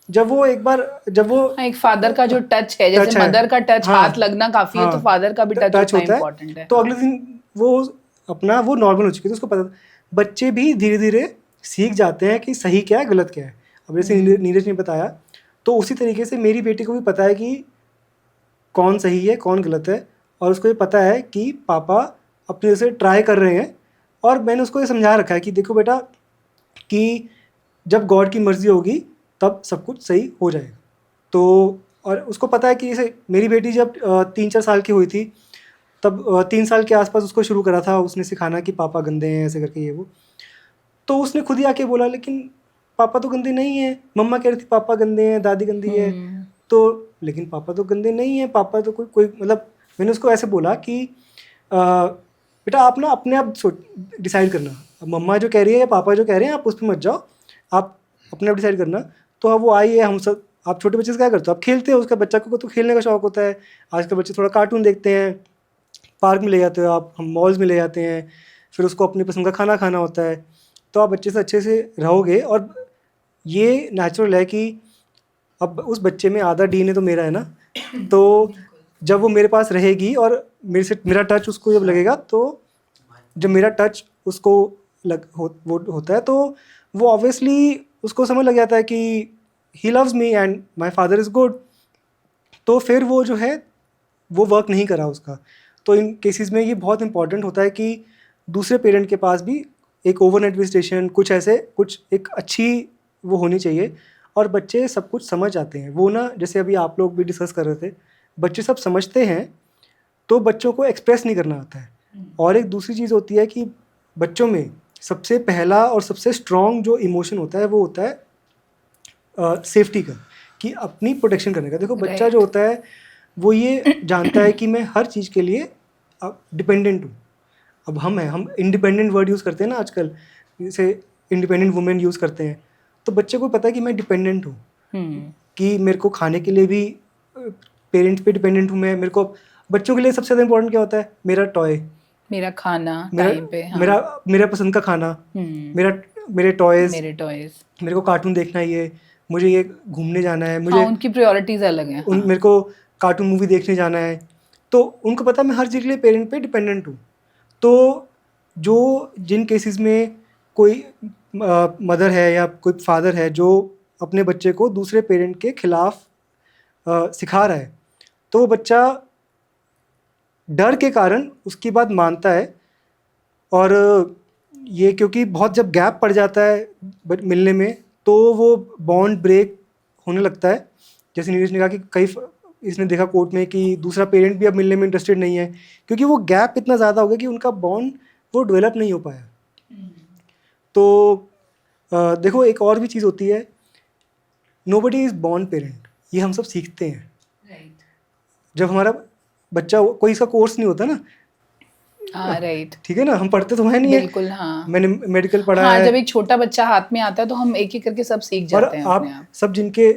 जब वो हाँ, एक फादर का जो टच है, जैसे टच है, मदर का टच हाँ, हाथ लगना काफी है, तो हाँ, फादर का भी टच उतना होता है। इम्पोर्टेंट है। तो अगले दिन वो नॉर्मल हो चुकी थी, उसको पता था। बच्चे भी धीरे धीरे सीख जाते हैं कि सही क्या है, गलत क्या है। अब जैसे नीरज ने बताया, तो उसी तरीके से मेरी बेटी को भी पता है कि कौन सही है कौन गलत है, और उसको ये पता है कि पापा अपने से ट्राई कर रहे हैं। और मैंने उसको ये समझा रखा है कि देखो बेटा, कि जब गॉड की मर्जी होगी तब सब कुछ सही हो जाएगा। तो और उसको पता है कि जैसे मेरी बेटी जब 3-4 साल की हुई थी, तब 3 साल के आसपास उसको शुरू करा था उसने सिखाना कि पापा गंदे हैं, ऐसे करके ये वो। तो उसने खुद ही आके बोला, लेकिन पापा तो गंदे नहीं है, मम्मा कह रही थी पापा गंदे हैं, दादी गंदी है, तो लेकिन पापा तो गंदे नहीं है, पापा तो कोई मतलब मैंने उसको ऐसे बोला कि बेटा आप ना अपने आप डिसाइड करना, अब मम्मा जो कह रही है या पापा जो कह रहे हैं आप उस पर मत जाओ, आप अपने आप डिसाइड करना। तो अब वो आई है, हम सब, आप छोटे बच्चे से क्या करते हो, आप खेलते हो, उसका बच्चा को तो खेलने का शौक होता है। आजकल बच्चे थोड़ा कार्टून देखते हैं, पार्क में ले जाते हो आप, हम मॉल्स में ले जाते हैं, फिर उसको अपनी पसंद का खाना खाना होता है। तो आप बच्चे से अच्छे से रहोगे, और ये नेचुरल है कि अब उस बच्चे में आधा डीएनए तो मेरा है ना, तो जब वो मेरे पास रहेगी और मेरा टच उसको जब लगेगा, तो जब मेरा टच उसको वो होता है, तो वो ऑब्वियसली उसको समझ लग जाता है कि he loves me and my father is good. तो फिर वो जो है वो वर्क नहीं करा उसका। तो इन केसेस में ये बहुत इंपॉर्टेंट होता है कि दूसरे पेरेंट के पास भी एक ओवरनाइट विजिटेशन, कुछ ऐसे कुछ एक अच्छी वो होनी चाहिए। और बच्चे सब कुछ समझ जाते हैं, वो ना, जैसे अभी आप लोग भी डिस्कस कर रहे थे, बच्चे सब समझते हैं, तो बच्चों को एक्सप्रेस नहीं करना आता है। और एक दूसरी चीज़ होती है कि बच्चों में सबसे पहला और सबसे स्ट्रॉन्ग जो इमोशन होता है वो होता है सेफ्टी का, कि अपनी प्रोटेक्शन करने का। देखो बच्चा जो होता है वो ये जानता है कि मैं हर चीज़ के लिए डिपेंडेंट हूँ। अब हम इंडिपेंडेंट वर्ड यूज़ करते हैं ना आजकल, जैसे इंडिपेंडेंट वुमेन यूज़ करते हैं, तो बच्चे को पता है कि मैं डिपेंडेंट हूँ, कि मेरे को खाने के लिए भी पेरेंट्स पे डिपेंडेंट हूँ मैं। मेरे को बच्चों के लिए सबसे ज़्यादा इंपॉर्टेंट क्या होता है, मेरा टॉय, मेरा खाना टाइम पे, हाँ। मेरा पसंद का खाना, मेरे टॉयज, मेरे को कार्टून देखना ही है, मुझे ये घूमने जाना है, मुझे उनकी प्रायोरिटीज अलग हैं, हाँ। मेरे को कार्टून मूवी देखने जाना है। तो उनको पता है मैं हर चीज़ के लिए पेरेंट पे डिपेंडेंट हूँ। तो जिन केसेस में कोई मदर है या कोई फादर है जो अपने बच्चे को दूसरे पेरेंट के खिलाफ सिखा रहा है, तो वो बच्चा डर के कारण उसकी बात मानता है। और ये क्योंकि बहुत जब गैप पड़ जाता है मिलने में, तो वो बॉन्ड ब्रेक होने लगता है। जैसे नीरज ने कहा कि इसने देखा कोर्ट में कि दूसरा पेरेंट भी अब मिलने में इंटरेस्टेड नहीं है, क्योंकि वो गैप इतना ज़्यादा हो गया कि उनका बॉन्ड वो डेवलप नहीं हो पाया। तो देखो एक और भी चीज़ होती है, नोबडी इज़ बॉर्न पेरेंट, ये हम सब सीखते हैं। जब बच्चा कोई इसका कोर्स नहीं होता ना, हाँ राइट, ठीक है ना, हम पढ़ते तो है नहीं है, बिल्कुल हाँ। मैंने मेडिकल पढ़ा हाँ, है। जब एक छोटा बच्चा हाथ में आता है तो हम एक एक करके सब सीख और जाते हैं अपने आप आप। सब जिनके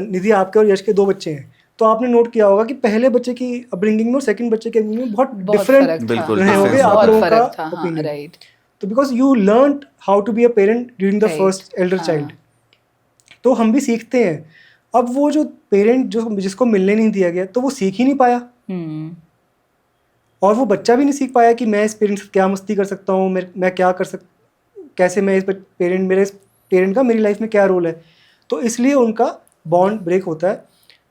निधि आपके और यश के 2 बच्चे हैं, तो आपने नोट किया होगा कि पहले बच्चे की अपब्रिंगिंग में और सेकंड बच्चे के अपब्रिंगिंग में बहुत बहुत डिफरेंट फर्क था, बिल्कुल रहे हाँ, होंगे difference आप बहुत लोगों का फर्क था, हाँ ओपिनियन। राइट तो because you learn how to be a parent during the right, first elder हाँ चाइल्ड, तो हम भी सीखते हैं। अब वो जो पेरेंट जो जिसको मिलने नहीं दिया गया, तो वो सीख ही नहीं पाया, और वो बच्चा भी नहीं सीख पाया कि मैं इस पेरेंट से क्या मस्ती कर सकता हूँ, मैं क्या कर कैसे मैं इस पेरेंट, मेरे इस पेरेंट का मेरी लाइफ में क्या रोल है, तो इसलिए उनका बॉन्ड ब्रेक होता है।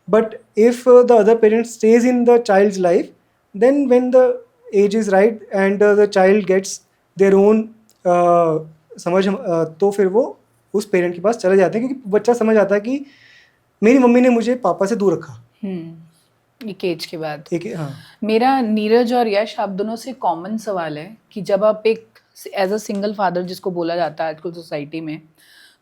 But if the other parent stage in the child's life, then when the age is right and the child gets their own समझ, तो फिर वो उस पेरेंट के पास चले जाते हैं, क्योंकि बच्चा समझ आता है कि मेरी मम्मी ने मुझे पापा से दूर रखा। एक एज के बाद। एक हाँ, मेरा नीरज और यश आप दोनों से कॉमन सवाल है कि जब आप एक एज अ सिंगल फादर जिसको बोला जाता है आजकल सोसाइटी में,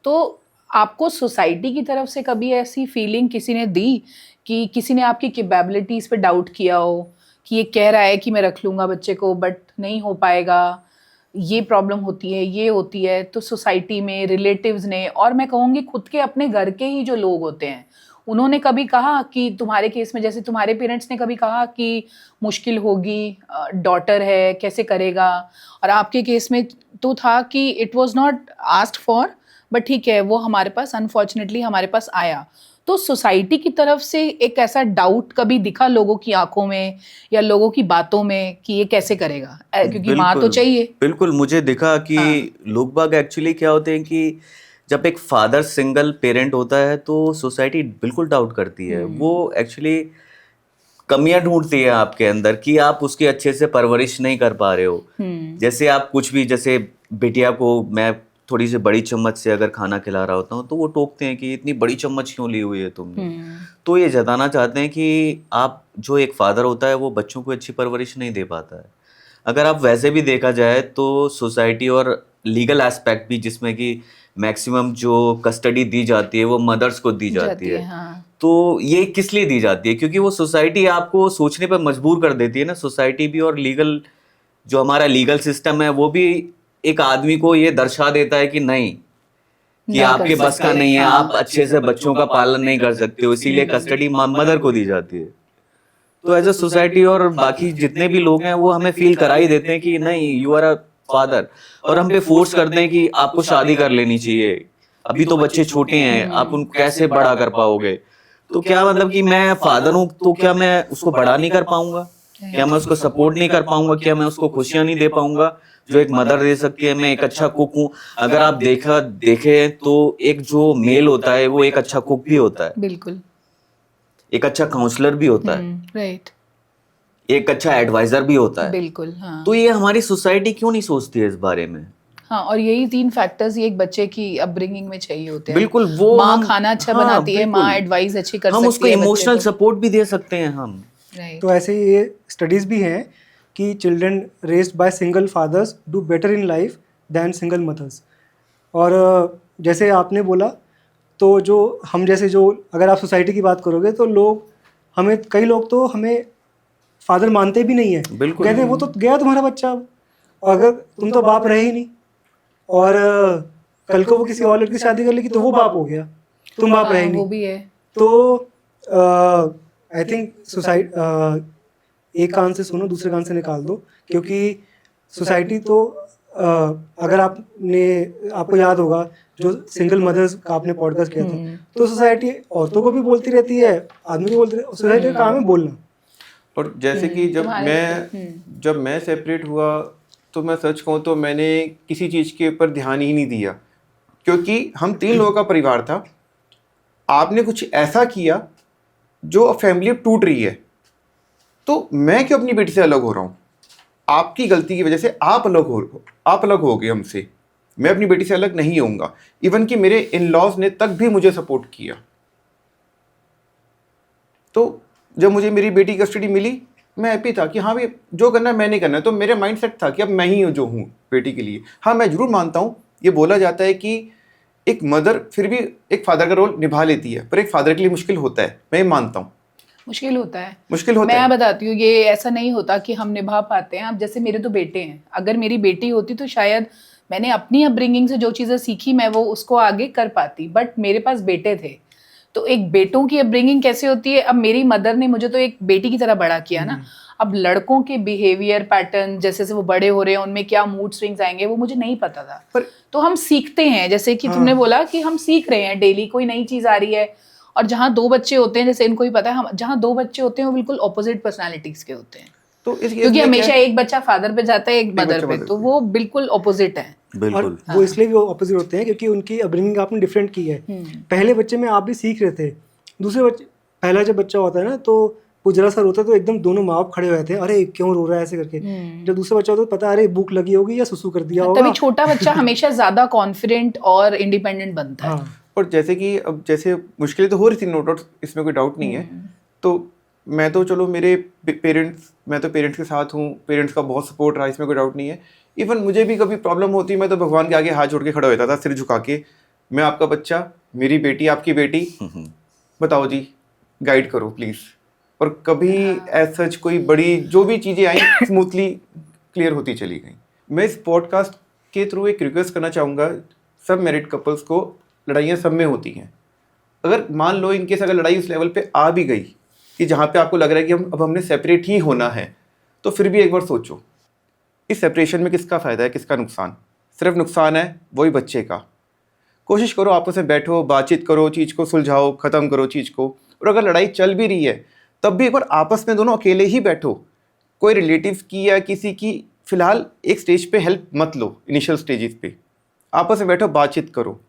तो आपको सोसाइटी की तरफ से कभी ऐसी फीलिंग किसी ने दी कि किसी ने आपकी कैपेबिलिटीज पे डाउट किया हो कि ये कह रहा है कि मैं रख लूँगा बच्चे को बट नहीं हो पाएगा, ये प्रॉब्लम होती है, ये होती है, तो सोसाइटी में रिलेटिव्स ने, और मैं कहूँगी खुद के अपने घर के ही जो लोग होते हैं, उन्होंने कभी कहा कि तुम्हारे केस में जैसे तुम्हारे पेरेंट्स ने कभी कहा कि मुश्किल होगी, डॉटर है कैसे करेगा, और आपके केस में तो था कि it was not asked for but ठीक है वो हमारे पास अनफॉर्चुनेटली हमारे पास आया, तो सोसाइटी की तरफ से एक ऐसा डाउट कभी दिखा लोगों की आंखों में या लोगों की बातों में कि ये कैसे करेगा, क्योंकि माँ तो बिल्कुल चाहिए। बिल्कुल, मुझे दिखा कि हाँ लोग बाग एक्चुअली क्या होते हैं कि जब एक फादर सिंगल पेरेंट होता है तो सोसाइटी बिल्कुल डाउट करती है, वो एक्चुअली कमियां ढूंढती है आपके अंदर कि आप उसकी अच्छे से परवरिश नहीं कर पा रहे हो। जैसे आप कुछ भी, जैसे बिटिया को मैं थोड़ी सी बड़ी चम्मच से अगर खाना खिला रहा होता हूँ तो वो टोकते हैं कि इतनी बड़ी चम्मच क्यों ली हुई है तुमने। तो ये जताना चाहते हैं कि आप जो एक फादर होता है वो बच्चों को अच्छी परवरिश नहीं दे पाता है। अगर आप वैसे भी देखा जाए तो सोसाइटी और लीगल एस्पेक्ट भी, जिसमें कि मैक्सिमम जो कस्टडी दी जाती है वो मदर्स को दी जाती है, हाँ तो ये किस लिए दी जाती है? क्योंकि वो सोसाइटी आपको सोचने पर मजबूर कर देती है ना। सोसाइटी भी और लीगल, जो हमारा लीगल सिस्टम है वो भी एक आदमी को ये दर्शा देता है कि नहीं, कि ना कर आपके बस का सकते, नहीं है, हाँ आप अच्छे से बच्चों का पालन नहीं कर सकते हो, इसीलिए कस्टडी मदर को दी जाती है। तो एज अ सोसाइटी और बाकी जितने भी लोग हैं वो हमें फील करा ही देते हैं कि नहीं, यू आर अ फादर, और हम पे फोर्स करते हैं कि आपको शादी कर लेनी चाहिए, अभी तो बच्चे छोटे हैं, आप उनको कैसे बड़ा कर पाओगे। तो क्या मतलब कि मैं फादर हूँ तो क्या मैं उसको बड़ा नहीं कर पाऊंगा? क्या मैं उसको सपोर्ट नहीं कर पाऊंगा? क्या मैं उसको खुशियां नहीं दे पाऊंगा जो एक मदर दे सकती है? मैं एक अच्छा कुक हूँ, अगर आप देखें तो एक जो मेल होता है वो एक अच्छा कुक भी होता है, बिल्कुल एक अच्छा काउंसलर भी होता है, राइट एक अच्छा एडवाइजर भी होता है। बिल्कुल हाँ तो ये हमारी सोसाइटी क्यों नहीं सोचती है इस बारे में? हाँ, और यही 3 फैक्टर्स ये एक बच्चे की अपब्रिंगिंग में चाहिए होते हैं। बिल्कुल, वो माँ हम, खाना अच्छा हाँ बनाती है, माँ बिल्कुल, एडवाइस अच्छी कर हम उसको सकती है बच्चे इमोशनल को, सपोर्ट भी दे सकते हैं हम। राइट तो ऐसे ये स्टडीज़ भी हैं कि children raised by single fathers do better in life than single mothers. और जैसे आपने बोला, तो जो हम जैसे जो, अगर आप सोसाइटी की बात करोगे तो लोग हमें, कई लोग तो हमें फादर मानते भी नहीं है, बिल्कुल। कहते हैं वो तो गया तुम्हारा बच्चा अब, और अगर तुम तो बाप रहे ही नहीं, और कल को वो किसी और लड़की से शादी कर लेगी तो वो बाप हो गया, तुम बाप रहे ही वो नहीं। भी है। तो आई थिंक एक कान से सुनो दूसरे कान से निकाल दो, क्योंकि सोसाइटी तो अगर आपको याद होगा जो सिंगल मदर्स का आपने पॉडकास्ट किया था, तो सोसाइटी औरतों को भी बोलती रहती है, आदमी को बोलती रहती है, सोसाइटी का काम है बोलना। और जैसे कि जब मैं सेपरेट हुआ, तो मैं सच कहूँ तो मैंने किसी चीज़ के ऊपर ध्यान ही नहीं दिया, क्योंकि हम 3 लोगों का परिवार था। आपने कुछ ऐसा किया जो फैमिली अब टूट रही है, तो मैं क्यों अपनी बेटी से अलग हो रहा हूँ? आपकी गलती की वजह से आप अलग हो गए हमसे। मैं अपनी बेटी से अलग नहीं होऊंगा। इवन कि मेरे इन लॉज ने तक भी मुझे सपोर्ट किया। तो जब मुझे मेरी बेटी की कस्टडी मिली, मैं हैप्पी था कि हाँ भाई, जो करना है मैंने करना है। तो मेरे माइंड सेट था कि अब मैं ही जो हूँ बेटी के लिए। हाँ, मैं जरूर मानता हूँ, ये बोला जाता है कि एक मदर फिर भी एक फादर का रोल निभा लेती है, पर एक फादर के लिए मुश्किल होता है, मैं ये मानता हूँ। मुश्किल होता है। मुश्किल होता मैं है। बताती हूँ, ये ऐसा नहीं होता कि हम निभा पाते हैं। अब जैसे मेरे तो बेटे हैं, अगर मेरी बेटी होती तो शायद मैंने अपनी अपब्रिंगिंग से जो चीज़ें सीखी मैं वो उसको आगे कर पाती, बट मेरे पास बेटे थे। तो एक बेटों की अपब्रिंगिंग कैसे होती है, अब मेरी मदर ने मुझे तो एक बेटी की तरह बड़ा किया ना। अब लड़कों के बिहेवियर पैटर्न जैसे जैसे वो बड़े हो रहे हैं उनमें क्या मूड स्विंग्स आएंगे वो मुझे नहीं पता था। पर तो हम सीखते हैं, जैसे कि हाँ। तुमने बोला कि हम सीख रहे हैं, डेली कोई नई चीज़ आ रही है। और जहाँ दो बच्चे होते हैं, जैसे इनको ही पता है, हम जहाँ दो बच्चे होते हैं वो बिल्कुल ऑपोजिट पर्सनालिटीज के होते हैं, तो इस केस क्योंकि में क्या हमेशा है? एक बच्चा फादर पे जाता है, एक मदर बच्चा पे, mother तो पे। वो बिल्कुल ऑपोजिट है। और बिल्कुल। वो इसलिए भी ऑपोजिट होते हैं क्योंकि उनकी अपब्रिंगिंग आपने डिफरेंट की है। पहले बच्चे में आप भी सीख रहे थे, दूसरे बच्चे, पहला जब बच्चा होता है ना तो वो जरा सा रोता है तो एकदम दोनों माँ बाप खड़े हो जाते हैं, अरे क्यों रो रहा है ऐसे करके। जब दूसरा बच्चा होता है तो पता है अरे भूख लगी होगी या सुसु कर दिया तभी होगा। छोटा बच्चा हमेशा ज्यादा कॉन्फिडेंट और इंडिपेंडेंट बनता है। हाँ और जैसे कि अब जैसे मुश्किलें तो हो रही थी, नो डाउट, इसमें कोई डाउट नहीं है। तो मैं तो चलो मेरे मैं तो पेरेंट्स के साथ हूँ, पेरेंट्स का बहुत सपोर्ट रहा, इसमें कोई डाउट नहीं है। इवन मुझे भी कभी प्रॉब्लम होती मैं तो भगवान के आगे हाथ जोड़ के खड़ा होता था, सिर झुका के, मैं आपका बच्चा, मेरी बेटी आपकी बेटी, बताओ जी, गाइड करो प्लीज़। और कभी एज सच कोई बड़ी जो भी चीज़ें आई स्मूथली क्लियर होती चली गई। मैं इस पॉडकास्ट के थ्रू एक रिक्वेस्ट करना चाहूँगा, सब मैरिड कपल्स को, लड़ाइयाँ सब में होती हैं। अगर मान लो इनकेस अगर लड़ाई उस लेवल पे आ भी गई कि जहाँ पे आपको लग रहा है कि अब हमने सेपरेट ही होना है, तो फिर भी एक बार सोचो इस सेपरेशन में किसका फ़ायदा है, किसका नुकसान? सिर्फ नुकसान है वही बच्चे का। कोशिश करो आपस में बैठो, बातचीत करो, चीज़ को सुलझाओ, ख़त्म करो चीज़ को। और अगर लड़ाई चल भी रही है तब भी एक बार आपस में दोनों अकेले ही बैठो, कोई रिलेटिव्स की या किसी की फ़िलहाल एक स्टेज पे हेल्प मत लो, इनिशियल स्टेजेस पे आपस में बैठो, बातचीत करो।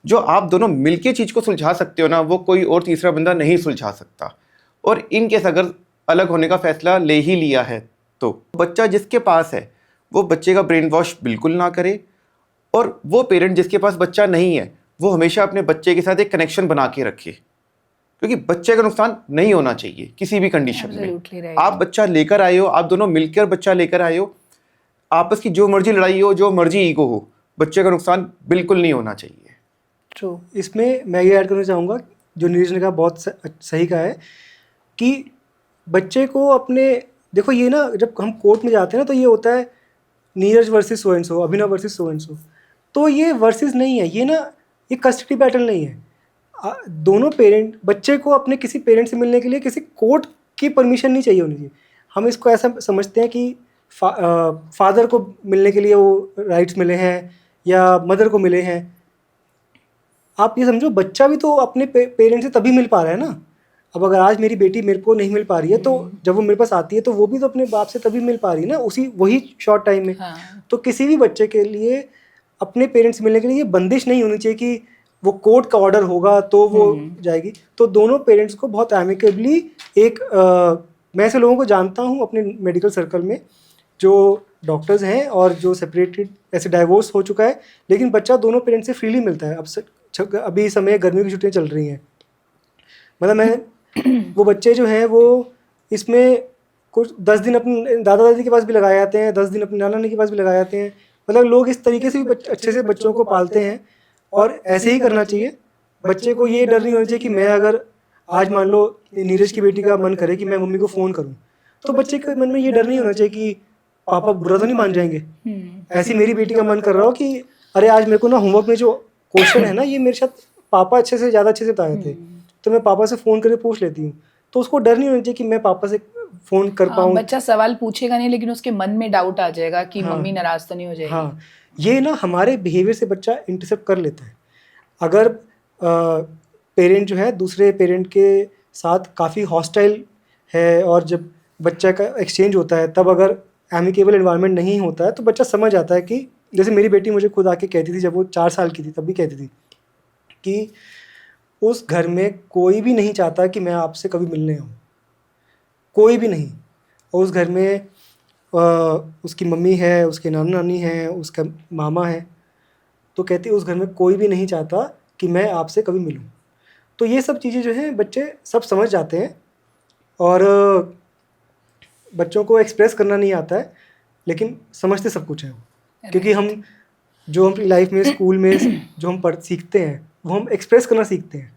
जो आप दोनों मिलके चीज़ को सुलझा सकते हो ना, वो कोई और तीसरा बंदा नहीं सुलझा सकता। और इन केस अगर अलग होने का फैसला ले ही लिया है तो बच्चा जिसके पास है वो बच्चे का ब्रेन वॉश बिल्कुल ना करे, और वो पेरेंट जिसके पास बच्चा नहीं है वो हमेशा अपने बच्चे के साथ एक कनेक्शन बना के रखे, क्योंकि बच्चे का नुकसान नहीं होना चाहिए किसी भी कंडीशन Absolutely में। right. आप बच्चा लेकर आए हो, आप दोनों मिलकर बच्चा लेकर आए हो, आपस की जो मर्जी लड़ाई हो, जो मर्जी ईगो हो, बच्चे का नुकसान बिल्कुल नहीं होना चाहिए। ट्रू। इसमें मैं ये ऐड करना चाहूँगा, जो नीरज ने कहा बहुत सही कहा है, कि बच्चे को अपने, देखो ये ना जब हम कोर्ट में जाते हैं ना तो ये होता है Neeraj versus so and so, Abhinav versus so and so, तो ये वर्सेस नहीं है, ये ना ये कस्टडी बैटल नहीं है। दोनों पेरेंट, बच्चे को अपने किसी पेरेंट से मिलने के लिए किसी कोर्ट की परमिशन नहीं चाहिए होनी चाहिए। हम इसको ऐसा समझते हैं कि फादर को मिलने के लिए वो राइट्स मिले हैं या मदर को मिले हैं। आप ये समझो बच्चा भी तो अपने पेरेंट से तभी मिल पा रहा है ना। अब अगर आज मेरी बेटी मेरे को नहीं मिल पा रही है तो जब वो मेरे पास आती है तो वो भी तो अपने बाप से तभी मिल पा रही है ना, उसी वही शॉर्ट टाइम में। हाँ। तो किसी भी बच्चे के लिए अपने पेरेंट्स से मिलने के लिए ये बंदिश नहीं होनी चाहिए कि वो कोर्ट का ऑर्डर होगा तो वो जाएगी। तो दोनों पेरेंट्स को बहुत एमिकेबली एक मैं ऐसे लोगों को जानता हूँ अपने मेडिकल सर्कल में जो डॉक्टर्स हैं और जो सेपरेटेड, ऐसे डाइवोर्स हो चुका है लेकिन बच्चा दोनों पेरेंट्स से फ्रीली मिलता है। अब अभी इस समय गर्मियों की छुट्टियाँ चल रही हैं, मतलब मैं वो बच्चे जो हैं वो इसमें कुछ 10 दिन अपने दादा दादी के पास भी लगाए जाते हैं, 10 दिन अपने नाना नानी के पास भी लगाए जाते हैं। मतलब लोग इस तरीके से भी अच्छे से बच्चों को पालते हैं और ऐसे ही करना चाहिए। बच्चे को ये डर नहीं होना चाहिए कि मैं अगर आज मान लो नीरज की बेटी का मन करे कि मैं मम्मी को फ़ोन करूं, तो बच्चे के मन में ये डर नहीं होना चाहिए कि पापा बुरा तो नहीं मान जाएंगे। ऐसी मेरी बेटी का मन कर रहा हो कि अरे आज मेरे को ना होमवर्क में जो क्वेश्चन है ना ये मेरे साथ पापा ज़्यादा अच्छे से बताए थे तो मैं पापा से फ़ोन करके पूछ लेती हूँ, तो उसको डर नहीं होना चाहिए कि मैं पापा से फ़ोन कर पाऊँ। बच्चा सवाल पूछेगा नहीं लेकिन उसके मन में डाउट आ जाएगा कि मम्मी नाराज तो नहीं हो जाएगी। हाँ, ये ना हमारे बिहेवियर से बच्चा इंटरसेप्ट कर लेता है। अगर पेरेंट जो है दूसरे पेरेंट के साथ काफ़ी हॉस्टाइल है और जब बच्चा का एक्सचेंज होता है तब अगर एमिकेबल एनवायरनमेंट नहीं होता है तो बच्चा समझ आता है कि, जैसे मेरी बेटी मुझे खुद आके कहती थी जब वो 4 साल की थी तब भी कहती थी कि उस घर में कोई भी नहीं चाहता कि मैं आपसे कभी मिलने आऊँ, कोई भी नहीं। और उस घर में उसकी मम्मी है, उसके नाना नानी हैं, उसका मामा है, तो कहती उस घर में कोई भी नहीं चाहता कि मैं आपसे कभी मिलूं। तो ये सब चीज़ें जो हैं बच्चे सब समझ जाते हैं और बच्चों को एक्सप्रेस करना नहीं आता है लेकिन समझते सब कुछ है वो, क्योंकि हम जो हम अपनी लाइफ में स्कूल में जो हम सीखते हैं वो हम एक्सप्रेस करना सीखते हैं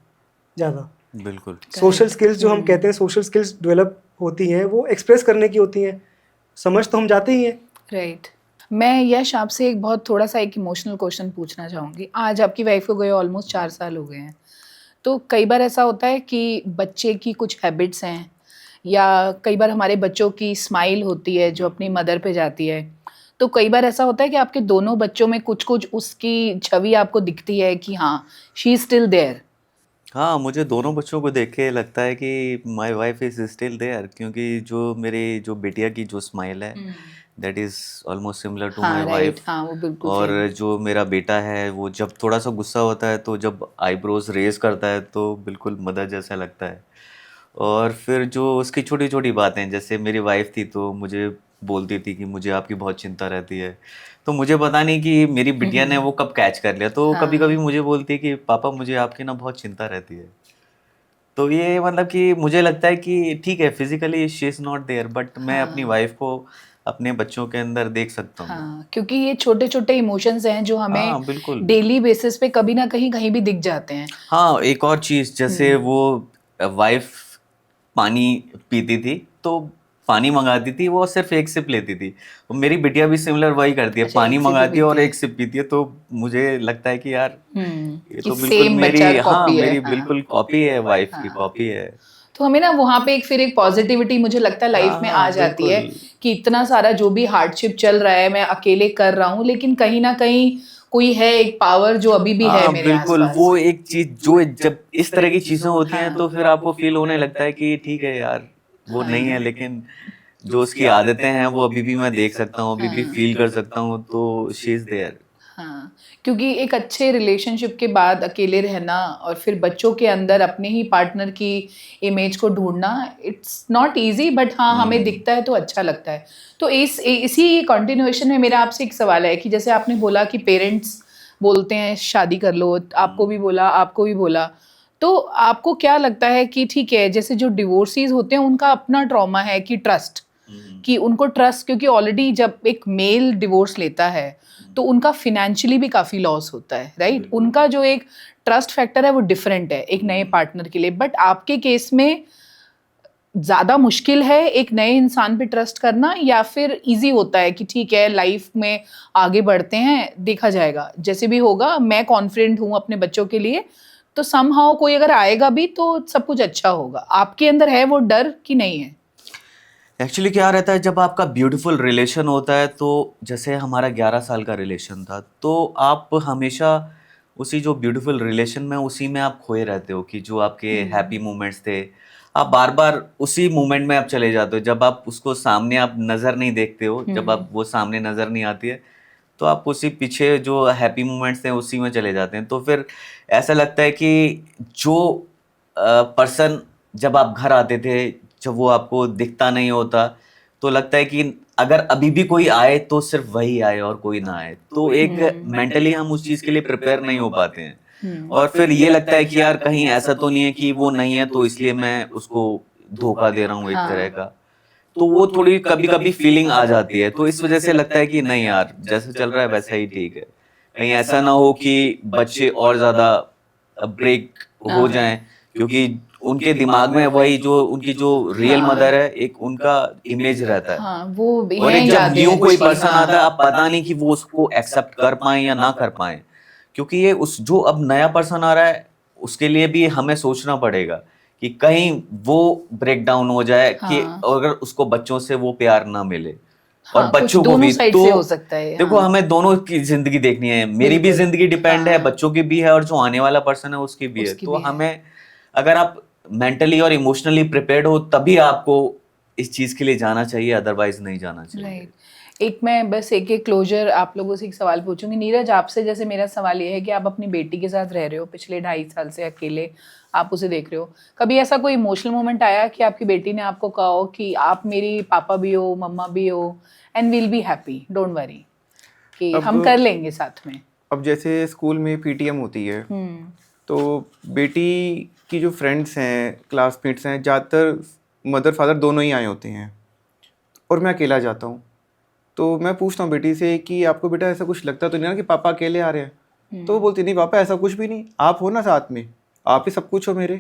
ज़्यादा। बिल्कुल। सोशल स्किल्स जो हम कहते हैं, सोशल स्किल्स डेवलप होती हैं, वो एक्सप्रेस करने की होती हैं। समझ तो हम जाते ही हैं। राइट। मैं यश आपसे एक बहुत थोड़ा सा एक इमोशनल क्वेश्चन पूछना चाहूँगी। आज आपकी वाइफ को गए ऑलमोस्ट 4 साल हो गए हैं। तो कई बार ऐसा होता है कि बच्चे की कुछ हैबिट्स हैं या कई बार हमारे बच्चों की स्माइल होती है जो अपनी मदर पे जाती है। तो कई बार ऐसा होता है कि आपके दोनों बच्चों में कुछ-कुछ उसकी छवि आपको दिखती है कि हाँ, शी इज़ स्टिल देयर। हाँ, मुझे दोनों बच्चों को देख के लगता है कि my wife is still there, क्योंकि जो मेरी जो बिटिया की जो स्माइल है that is almost similar to my हाँ, राइट। वाइफ। हाँ, वो बिल्कुल और सेम। जो मेरा बेटा है वो जब थोड़ा सा गुस्सा होता है तो जब आईब्रोज रेज करता है तो बिल्कुल मदर जैसा लगता है। और फिर जो उसकी छोटी छोटी बातें, जैसे मेरी वाइफ थी तो मुझे बोलती थी कि मुझे आपकी बहुत चिंता रहती है, तो मुझे पता नहीं कि मेरी बिटिया ने वो कब कैच कर लिया, तो कभी कभी हाँ। मुझे बोलती है कि पापा मुझे आपकी ना बहुत चिंता रहती है। तो ये मतलब कि मुझे लगता है कि ठीक है, physically she is not there, but मैं अपनी हाँ। वाइफ को अपने बच्चों के अंदर देख सकता हूँ। हाँ, क्योंकि ये छोटे-छोटे इमोशंस हैं जो हमें हाँ बिल्कुल। डेली बेसिस पे कभी ना कहीं, कहीं भी दिख जाते हैं। हाँ, एक और चीज़, जैसे हुँ। वो वाइफ पानी पीती थी तो पानी मंगाती थी, वो सिर्फ एक सिप लेती थी। तो मेरी बिटिया भी सिमिलर वही करती है, अच्छा, पानी एक सिप ही मंगाती है और पीती है। एक सिप पीती है। तो मुझे लगता है कि यार ये कि तो बिल्कुल सेम बच्चा मेरी, हाँ कॉपी है। मेरी हाँ, बिल्कुल कॉपी है, वाइफ की हाँ। कॉपी है। तो हमें ना वहाँ पे एक फिर एक पॉजिटिविटी मुझे लगता है लाइफ हाँ में आ हाँ जाती है बिल्कुल। कि इतना सारा जो भी हार्डशिप चल रहा है मैं अकेले कर रहा हूँ, लेकिन कहीं ना कहीं कोई है, एक पावर जो अभी भी है हाँ मेरे बिल्कुल, आसपास। वो एक चीज जो जब इस तरह की चीजें होती हैं हाँ। तो फिर आपको फील होने लगता है कि ठीक है यार, वो नहीं है, हाँ। लेकिन जो उसकी आदतें हैं वो अभी भी मैं देख सकता हूँ, अभी भी हाँ। फील कर सकता हूँ, तो शी इज देयर। हाँ, क्योंकि एक अच्छे रिलेशनशिप के बाद अकेले रहना और फिर बच्चों के अंदर अपने ही पार्टनर की इमेज को ढूंढना, इट्स नॉट इजी, बट हाँ हमें दिखता है तो अच्छा लगता है। तो इसी कंटिन्यूएशन में मेरा आपसे एक सवाल है कि जैसे आपने बोला कि पेरेंट्स बोलते हैं शादी कर लो, आपको भी बोला, आपको भी बोला, तो आपको क्या लगता है कि ठीक है, जैसे जो डिवोर्सीज होते हैं उनका अपना ट्रॉमा है कि ट्रस्ट, कि उनको ट्रस्ट, क्योंकि ऑलरेडी जब एक मेल डिवोर्स लेता है तो उनका फिनेंशियली भी काफ़ी लॉस होता है, राइट? उनका जो एक ट्रस्ट फैक्टर है वो डिफरेंट है एक नए पार्टनर के लिए, बट आपके केस में ज़्यादा मुश्किल है एक नए इंसान पे ट्रस्ट करना या फिर इजी होता है कि ठीक है लाइफ में आगे बढ़ते हैं, देखा जाएगा जैसे भी होगा, मैं कॉन्फिडेंट हूँ अपने बच्चों के लिए, तो समहाउ कोई अगर आएगा भी तो सब कुछ अच्छा होगा। आपके अंदर है वो डर कि नहीं है? एक्चुअली क्या रहता है, जब आपका ब्यूटीफुल रिलेशन होता है, तो जैसे हमारा 11 साल का रिलेशन था, तो आप हमेशा उसी जो ब्यूटीफुल रिलेशन में उसी में आप खोए रहते हो, कि जो आपके हैप्पी मोमेंट्स थे आप बार बार उसी मोमेंट में आप चले जाते हो। जब आप उसको सामने आप नज़र नहीं देखते हो, जब आप वो सामने नज़र नहीं आती है, तो आप उसी पीछे जो हैप्पी मोमेंट्स थे उसी में चले जाते हैं। तो फिर ऐसा लगता है कि जो पर्सन जब आप घर आते थे, जब वो आपको दिखता नहीं होता, तो लगता है कि अगर अभी भी कोई आए तो सिर्फ वही आए और कोई ना आए, तो एक मेंटली हम उस चीज़ के लिए प्रिपेयर नहीं हो पाते हैं। और फिर ये लगता है कि यार कहीं ऐसा तो नहीं है कि वो नहीं है तो इसलिए मैं उसको धोखा दे रहा हूँ एक तरह का। तो वो थोड़ी कभी कभी फीलिंग आ जाती है, तो इस वजह से लगता है कि नहीं यार, जैसा चल रहा है वैसा ही ठीक है, कहीं ऐसा ना हो कि बच्चे और ज़्यादा ब्रेक हो जाएं, क्योंकि उनके दिमाग में वही जो उनकी जो रियल मदर है, एक उनका इमेज रहता है। हाँ, वो और हैं एक जब यादें न्यू कोई अच्छी। पर्सन हाँ। आता है, आप पता नहीं कि वो उसको एक्सेप्ट कर पाए या ना कर पाए, क्योंकि ये उस जो अब नया पर्सन आ रहा है उसके लिए भी हमें सोचना पड़ेगा कि कहीं वो ब्रेक डाउन हो जाए, कि हाँ। अगर उसको बच्चों से वो प्यार ना मिले और हाँ, कुछ बच्चों को दोनों भी। साइड तो से हो सकता है। देखो, हाँ। हमें दोनों की जिंदगी देखनी है, मेरी भी बिल्कुल। जिंदगी डिपेंड है, हाँ। बच्चों की भी है, और जो आने वाला पर्सन है उसकी भी है। उसकी तो भी है। हमें, अगर आप मेंटली और इमोशनली प्रिपेयर्ड हो तभी आपको इस चीज के लिए जाना चाहिए, अदरवाइज नहीं जाना चाहिए। राइट। एक मैं बस एक एक क्लोजर आप लोगों से एक सवाल पूछूंगी नीरज आपसे, जैसे मेरा सवाल ये है कि आप अपनी बेटी के साथ रह रहे हो पिछले 2.5 साल से अकेले, आप उसे देख रहे हो, कभी ऐसा कोई इमोशनल मोमेंट आया कि आपकी बेटी ने आपको कहा हो कि आप मेरी पापा भी हो, मम्मा भी हो, and we'll be happy, don't worry, कि हम कर अब लेंगे साथ में? अब जैसे स्कूल में पीटीएम होती है, तो बेटी की जो फ्रेंड्स हैं, क्लासमेट्स हैं, ज़्यादातर मदर फादर दोनों ही आए होते हैं और मैं अकेला जाता हूँ। तो मैं पूछता हूँ बेटी से कि आपको बेटा ऐसा कुछ लगता तो नहीं ना कि पापा अकेले आ रहे हैं? तो वो बोलती नहीं पापा ऐसा कुछ भी नहीं, आप हो ना साथ में। आप ही सब कुछ हो मेरे।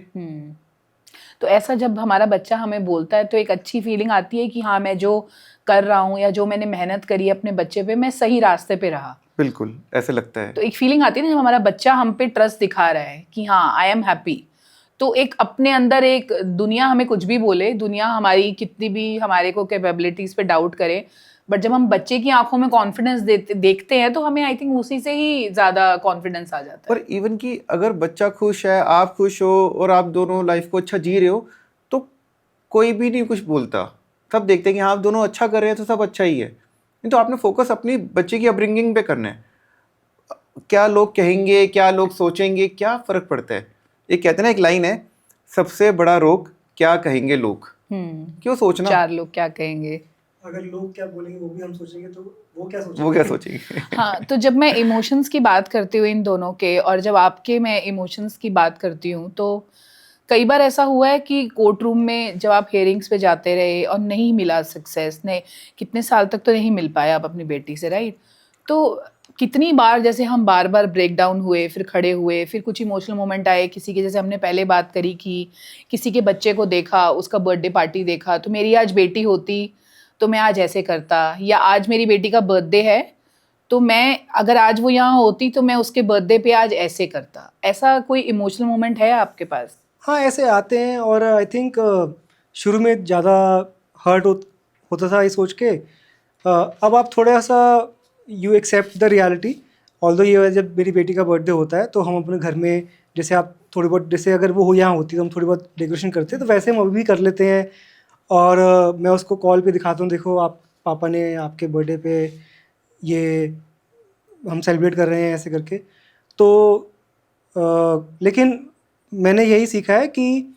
तो ऐसा जब हमारा बच्चा हमें बोलता है तो एक अच्छी फीलिंग आती है कि हाँ, मैं जो कर रहा हूँ या जो मैंने मेहनत करी है अपने बच्चे पे, मैं सही रास्ते पे रहा। बिल्कुल ऐसे लगता है। तो एक फीलिंग आती है ना जब हमारा बच्चा हम पे ट्रस्ट दिखा रहा है कि हाँ, आई एम हैप्पी। तो एक अपने अंदर एक दुनिया हमें कुछ भी बोले, दुनिया हमारी कितनी भी हमारे को कैपेबिलिटीज पे डाउट करे, बट जब हम बच्चे की आंखों में कॉन्फिडेंस देखते हैं तो हमें आई थिंक उसी से ही ज्यादा कॉन्फिडेंस आ जाता है। पर इवन कि अगर बच्चा खुश है, आप खुश हो और आप दोनों लाइफ को अच्छा जी रहे हो, तो कोई भी नहीं कुछ बोलता। सब देखते हैं कि हाँ आप दोनों अच्छा कर रहे हैं तो सब अच्छा ही है। नहीं तो आपने फोकस अपनी बच्चे की अपब्रिंगिंग पे करना है। क्या लोग कहेंगे, क्या लोग सोचेंगे, क्या फर्क पड़ता है। ये कहते हैं ना, एक लाइन है, सबसे बड़ा रोग क्या कहेंगे लोग। क्यों सोचना, 4 लोग क्या कहेंगे। अगर लोग क्या बोलेंगे वो भी हम सोचेंगे तो वो क्या सोचेंगे। वो क्या सोचेंगे। हाँ, तो जब मैं इमोशंस की बात करती हूँ इन दोनों के, और जब आपके मैं इमोशंस की बात करती हूँ, तो कई बार ऐसा हुआ है कि कोर्ट रूम में जब आप हेयरिंग्स पे जाते रहे और नहीं मिला सक्सेस, ने कितने साल तक तो नहीं मिल पाया आप अपनी बेटी से, राइट। तो कितनी बार जैसे हम बार बार ब्रेक डाउन हुए, फिर खड़े हुए, फिर कुछ इमोशनल मोमेंट आए, किसी के, जैसे हमने पहले बात करी कि किसी के बच्चे को देखा, उसका बर्थडे पार्टी देखा, तो मेरी आज बेटी होती तो मैं आज ऐसे करता, या आज मेरी बेटी का बर्थडे है तो मैं अगर आज वो यहाँ होती तो मैं उसके बर्थडे पे आज ऐसे करता। ऐसा कोई इमोशनल मोमेंट है आपके पास? हाँ, ऐसे आते हैं। और आई थिंक शुरू में ज़्यादा हर्ट होता था ये सोच के। अब आप थोड़ा सा you accept the reality. Although ये जब मेरी बेटी का बर्थडे होता है तो हम अपने घर में, जैसे आप थोड़ी बहुत, जैसे अगर वो यहाँ होती तो हम थोड़ी बहुत डेकोरेशन करते हैं, तो वैसे हम अभी भी कर लेते हैं। और मैं उसको कॉल पे दिखाता हूँ, देखो आप पापा ने आपके बर्थडे पे ये हम सेलिब्रेट कर रहे हैं ऐसे करके। तो लेकिन मैंने यही सीखा है कि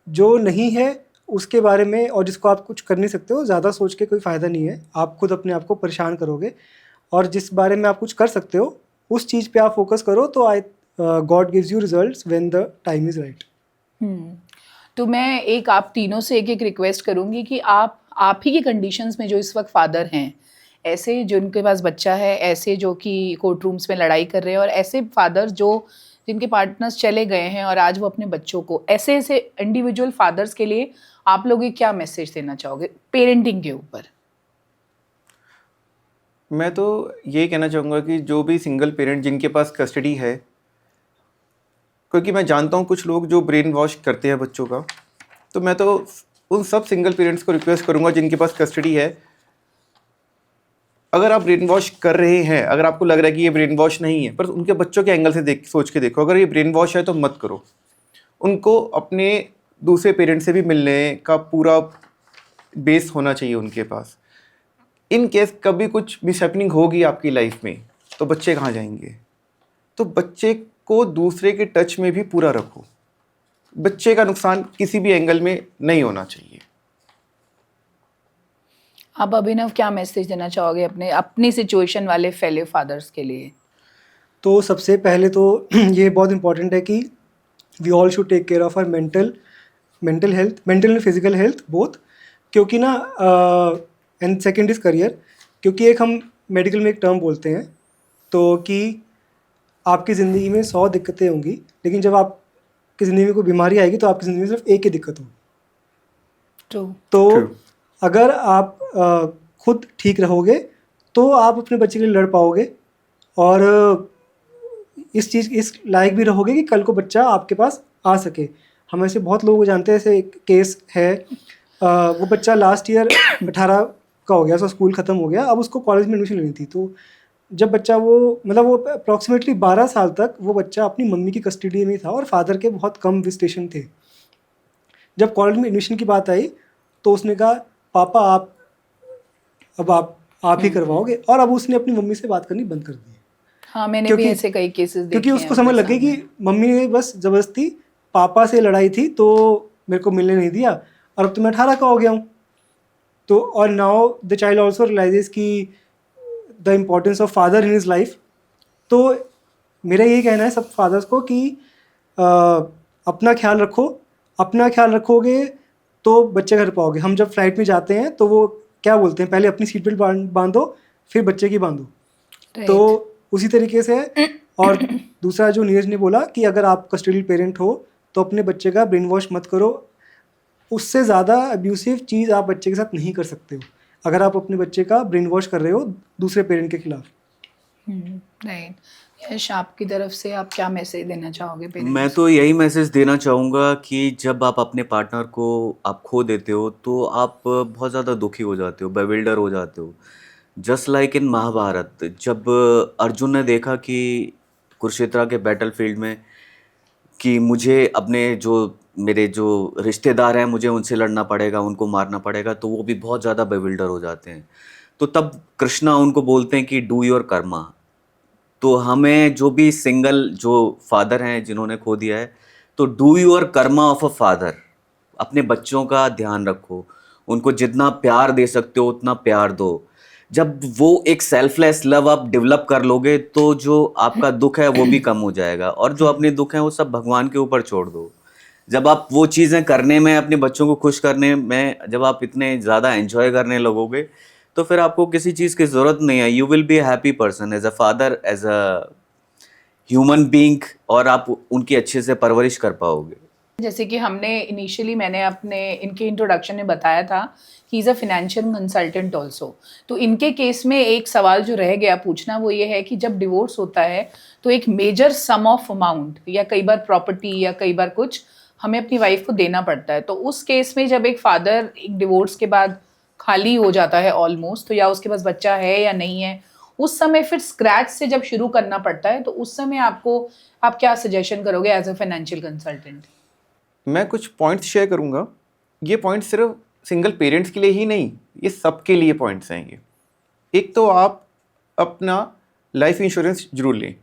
जो नहीं है उसके बारे में, और जिसको आप कुछ कर नहीं सकते हो, ज़्यादा सोच के कोई फ़ायदा नहीं है। आप खुद अपने आप को परेशान करोगे। और जिस बारे में आप कुछ कर सकते हो उस चीज़ पे आप फोकस करो, तो God gives you results when the time is right. तो मैं एक आप तीनों से एक रिक्वेस्ट करूंगी कि आप ही की कंडीशंस में जो इस वक्त फादर हैं, ऐसे जिनके पास बच्चा है, ऐसे जो कि कोर्ट रूम्स में लड़ाई कर रहे हैं, और ऐसे फादर जो जिनके पार्टनर्स चले गए हैं और आज वो अपने बच्चों को, ऐसे ऐसे इंडिविजुअल फादर्स के लिए आप लोग क्या मैसेज देना चाहोगे पेरेंटिंग के ऊपर? मैं तो ये कहना चाहूँगा कि जो भी सिंगल पेरेंट जिनके पास कस्टडी है, क्योंकि मैं जानता हूँ कुछ लोग जो ब्रेन वॉश करते हैं बच्चों का, तो मैं तो उन सब सिंगल पेरेंट्स को रिक्वेस्ट करूँगा जिनके पास कस्टडी है, अगर आप ब्रेन वॉश कर रहे हैं, अगर आपको लग रहा है कि ये ब्रेन वॉश नहीं है, पर उनके बच्चों के एंगल से सोच के देखो, अगर ये ब्रेन वॉश है तो मत करो। उनको अपने दूसरे पेरेंट से भी मिलने का पूरा बेस होना चाहिए उनके पास। इन केस कभी कुछ मिसहैपनिंग होगी आपकी लाइफ में तो बच्चे कहाँ जाएंगे। तो बच्चे को दूसरे के टच में भी पूरा रखो। बच्चे का नुकसान किसी भी एंगल में नहीं होना चाहिए। आप अभिनव क्या मैसेज देना चाहोगे अपनी सिचुएशन वाले फेलो फादर्स के लिए? तो सबसे पहले तो ये बहुत इंपॉर्टेंट है कि we all should take care of our mental health, mental and physical health both. क्योंकि ना एंड सेकेंड इज़ करियर। क्योंकि एक हम मेडिकल में एक टर्म बोलते हैं तो कि आपकी ज़िंदगी में 100 दिक्कतें होंगी, लेकिन जब आपकी ज़िंदगी में कोई बीमारी आएगी तो आपकी ज़िंदगी में सिर्फ एक ही दिक्कत होगी। तो अगर आप खुद ठीक रहोगे तो आप अपने बच्चे के लिए लड़ पाओगे, और इस लायक भी रहोगे कि कल को बच्चा आपके पास आ सके। हम ऐसे बहुत लोगों को जानते हैं। ऐसे एक केस है, वो बच्चा लास्ट ईयर 18 का हो गया, उसका स्कूल ख़त्म हो गया, अब उसको कॉलेज में एडमिशन लेनी थी। तो जब बच्चा वो अप्रॉक्सीमेटली 12 साल तक वो बच्चा अपनी मम्मी की कस्टडी में था और फादर के बहुत कम विजिटेशन थे। जब कॉलेज में एडमिशन की बात आई तो उसने कहा पापा आप ही करवाओगे, और अब उसने अपनी मम्मी से बात करनी बंद कर दी। हाँ, मैंने भी ऐसे कई केसेस देखे हैं। क्योंकि उसको समझ लग गई कि मम्मी ने बस ज़बरदस्ती पापा से लड़ाई थी तो मेरे को मिलने नहीं दिया, और अब तो मैं 18 का हो गया हूँ। तो और now the child also realises कि the importance of father in his life. तो मेरा यही कहना है सब फादर्स को कि अपना ख्याल रखो। अपना ख्याल रखोगे तो बच्चे कर पाओगे। हम जब फ्लाइट में जाते हैं तो वो क्या बोलते हैं, पहले अपनी सीट बेल्ट बांधो फिर बच्चे की बांधो। तो उसी तरीके से और दूसरा जो नीरज ने बोला कि अगर आप कस्टोडियल पेरेंट हो तो अपने बच्चे का ब्रेन वॉश मत करो, उससे ज़्यादा अब्यूसिव चीज़ आप बच्चे के साथ नहीं कर सकते हो अगर आप अपने बच्चे का ब्रेन वॉश कर रहे हो दूसरे पेरेंट के खिलाफ। राइट। यश, आपकी तरफ से आप क्या मैसेज देना चाहोगे मैं पेरेंट्स? तो यही मैसेज देना चाहूँगा कि जब आप अपने पार्टनर को आप खो देते हो तो आप बहुत ज़्यादा दुखी हो जाते हो, बेविल्डर हो जाते हो। जस्ट लाइक इन महाभारत, जब अर्जुन ने देखा कि कुरुक्षेत्र के बैटलफील्ड में कि मुझे अपने मेरे जो रिश्तेदार हैं मुझे उनसे लड़ना पड़ेगा, उनको मारना पड़ेगा, तो वो भी बहुत ज़्यादा बेविल्डर हो जाते हैं। तो तब कृष्णा उनको बोलते हैं कि डू योर कर्मा। तो हमें जो भी सिंगल जो फादर हैं जिन्होंने खो दिया है, तो do your Karma of a father. अपने बच्चों का ध्यान रखो, उनको जितना प्यार दे सकते हो उतना प्यार दो। जब वो एक सेल्फलेस लव आप डेवलप कर लोगे तो जो आपका दुख है वो भी कम हो जाएगा, और जो अपने दुख हैं वो सब भगवान के ऊपर छोड़ दो। जब आप वो चीज़ें करने में, अपने बच्चों को खुश करने में जब आप इतने ज़्यादा एंजॉय करने लगोगे तो फिर आपको किसी चीज़ की ज़रूरत नहीं है। You will be a happy person as a father, as a human being, और आप उनकी अच्छे से परवरिश कर पाओगे। जैसे कि मैंने अपने इनके इंट्रोडक्शन में बताया था कि is a financial consultant also. तो इनके केस में एक सवाल जो रह गया पूछना वो ये है कि जब डिवोर्स होता है तो एक मेजर सम ऑफ अमाउंट या कई बार प्रॉपर्टी या कई बार कुछ हमें अपनी वाइफ को देना पड़ता है। तो उस केस में जब एक फादर एक डिवोर्स के बाद खाली हो जाता है ऑलमोस्ट, तो या उसके पास बच्चा है या नहीं है, उस समय फिर स्क्रैच से जब शुरू करना पड़ता है, तो उस समय आप क्या सजेशन करोगे एज अ फाइनेंशियल कंसल्टेंट? मैं कुछ पॉइंट्स शेयर करूँगा। ये पॉइंट्स सिर्फ सिंगल पेरेंट्स के लिए ही नहीं, ये सबके लिए पॉइंट्स हैं ये। एक तो आप अपना लाइफ इंश्योरेंस जरूर लें।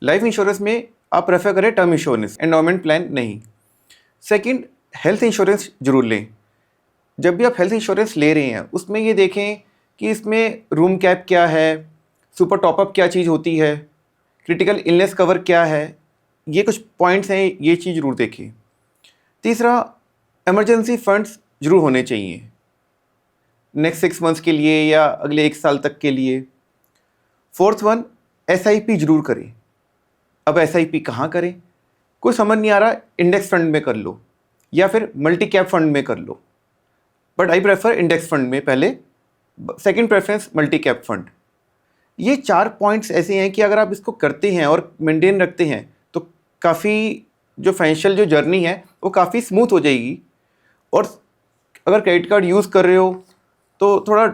लाइफ इंश्योरेंस में आप रेफर करें टर्म इंश्योरेंस, एंडोमेंट प्लान नहीं। सेकंड, हेल्थ इंश्योरेंस जरूर लें। जब भी आप हेल्थ इंश्योरेंस ले रहे हैं उसमें ये देखें कि इसमें रूम कैप क्या है, सुपर टॉपअप क्या चीज़ होती है, क्रिटिकल इलनेस कवर क्या है, ये कुछ पॉइंट्स हैं, ये चीज़ जरूर देखें। तीसरा, इमरजेंसी फंड्स जरूर होने चाहिए नेक्स्ट 6 मंथ्स के लिए या अगले 1 साल तक के लिए। फोर्थ वन, SIP जरूर करें। अब SIP कहाँ करें, कुछ समझ नहीं आ रहा, इंडेक्स फंड में कर लो या फिर मल्टी कैप फंड में कर लो, but I prefer index fund में पहले, second preference multi cap fund. ये 4 पॉइंट्स ऐसे हैं कि अगर आप इसको करते हैं और मेंटेन रखते हैं तो काफ़ी जो फाइनेंशियल जो जर्नी है वो काफ़ी स्मूथ हो जाएगी। और अगर क्रेडिट कार्ड यूज़ कर रहे हो तो थोड़ा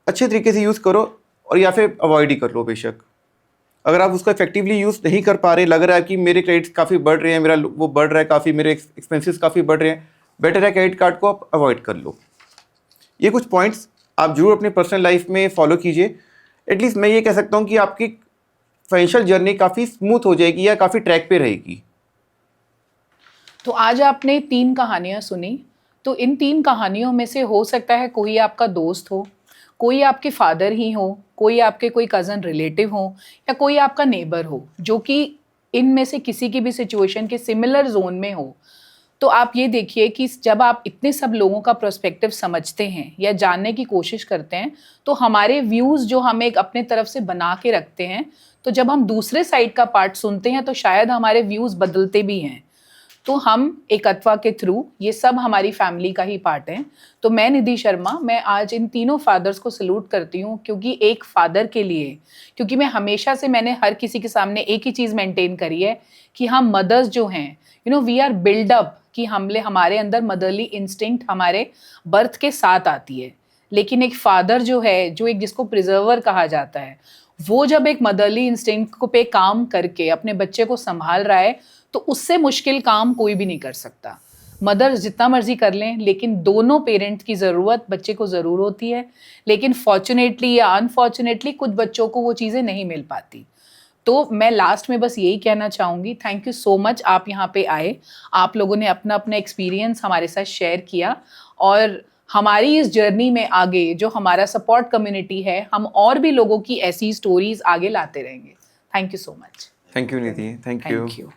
अच्छे तरीके से यूज़ करो, और या फिर अवॉइड ही कर लो बेशक। अगर आप उसको इफेक्टिवली यूज़ नहीं कर पा रहे, लग रहा है कि मेरे क्रेडिट्स काफ़ी बढ़ रहे हैं, मेरा वो बढ़ रहा है काफ़ी, मेरे एक्सपेंसेस काफ़ी बढ़ रहे हैं, बेटर है क्रेडिट कार्ड को आप अवॉइड कर लो। ये कुछ पॉइंट्स आप जरूर अपने पर्सनल लाइफ में फॉलो कीजिए। एटलीस्ट मैं ये कह सकता हूँ कि आपकी फाइनेंशियल जर्नी काफ़ी स्मूथ हो जाएगी या काफ़ी ट्रैक पे रहेगी। तो आज आपने 3 कहानियां सुनी। तो इन 3 कहानियों में से हो सकता है कोई आपका दोस्त हो, कोई आपके फादर ही हो, कोई आपके कोई कज़न रिलेटिव हो, या कोई आपका नेबर हो जो कि इनमें से किसी की भी सिचुएशन के सिमिलर जोन में हो। तो आप ये देखिए कि जब आप इतने सब लोगों का पर्सपेक्टिव समझते हैं या जानने की कोशिश करते हैं, तो हमारे व्यूज़ जो हम एक अपने तरफ से बना के रखते हैं, तो जब हम दूसरे साइड का पार्ट सुनते हैं तो शायद हमारे व्यूज़ बदलते भी हैं। तो हम एकत्वा के थ्रू, ये सब हमारी फैमिली का ही पार्ट है। तो मैं निधि शर्मा, मैं आज इन तीनों फादर्स को सल्यूट करती हूँ, क्योंकि एक फादर के लिए, क्योंकि मैं हमेशा से मैंने हर किसी के सामने एक ही चीज़ मेंटेन करी है कि हम मदर्स जो हैं, वी आर बिल्ड अप, कि हमारे अंदर मदरली इंस्टिंक्ट हमारे बर्थ के साथ आती है। लेकिन एक फादर जो है, जो एक जिसको प्रिजर्वर कहा जाता है, वो जब एक मदरली इंस्टिंक्ट को पे काम करके अपने बच्चे को संभाल रहा है, तो उससे मुश्किल काम कोई भी नहीं कर सकता। मदर जितना मर्जी कर लें, लेकिन दोनों पेरेंट की ज़रूरत बच्चे को ज़रूर होती है। लेकिन फॉर्चुनेटली या अनफॉर्चुनेटली कुछ बच्चों को वो चीज़ें नहीं मिल पाती। तो मैं लास्ट में बस यही कहना चाहूँगी, थैंक यू सो मच, आप यहाँ पे आए, आप लोगों ने अपना अपना एक्सपीरियंस हमारे साथ शेयर किया, और हमारी इस जर्नी में आगे जो हमारा सपोर्ट कम्युनिटी है, हम और भी लोगों की ऐसी स्टोरीज आगे लाते रहेंगे। Thank you so much. Thank you Nidhi, thank you. Thank you.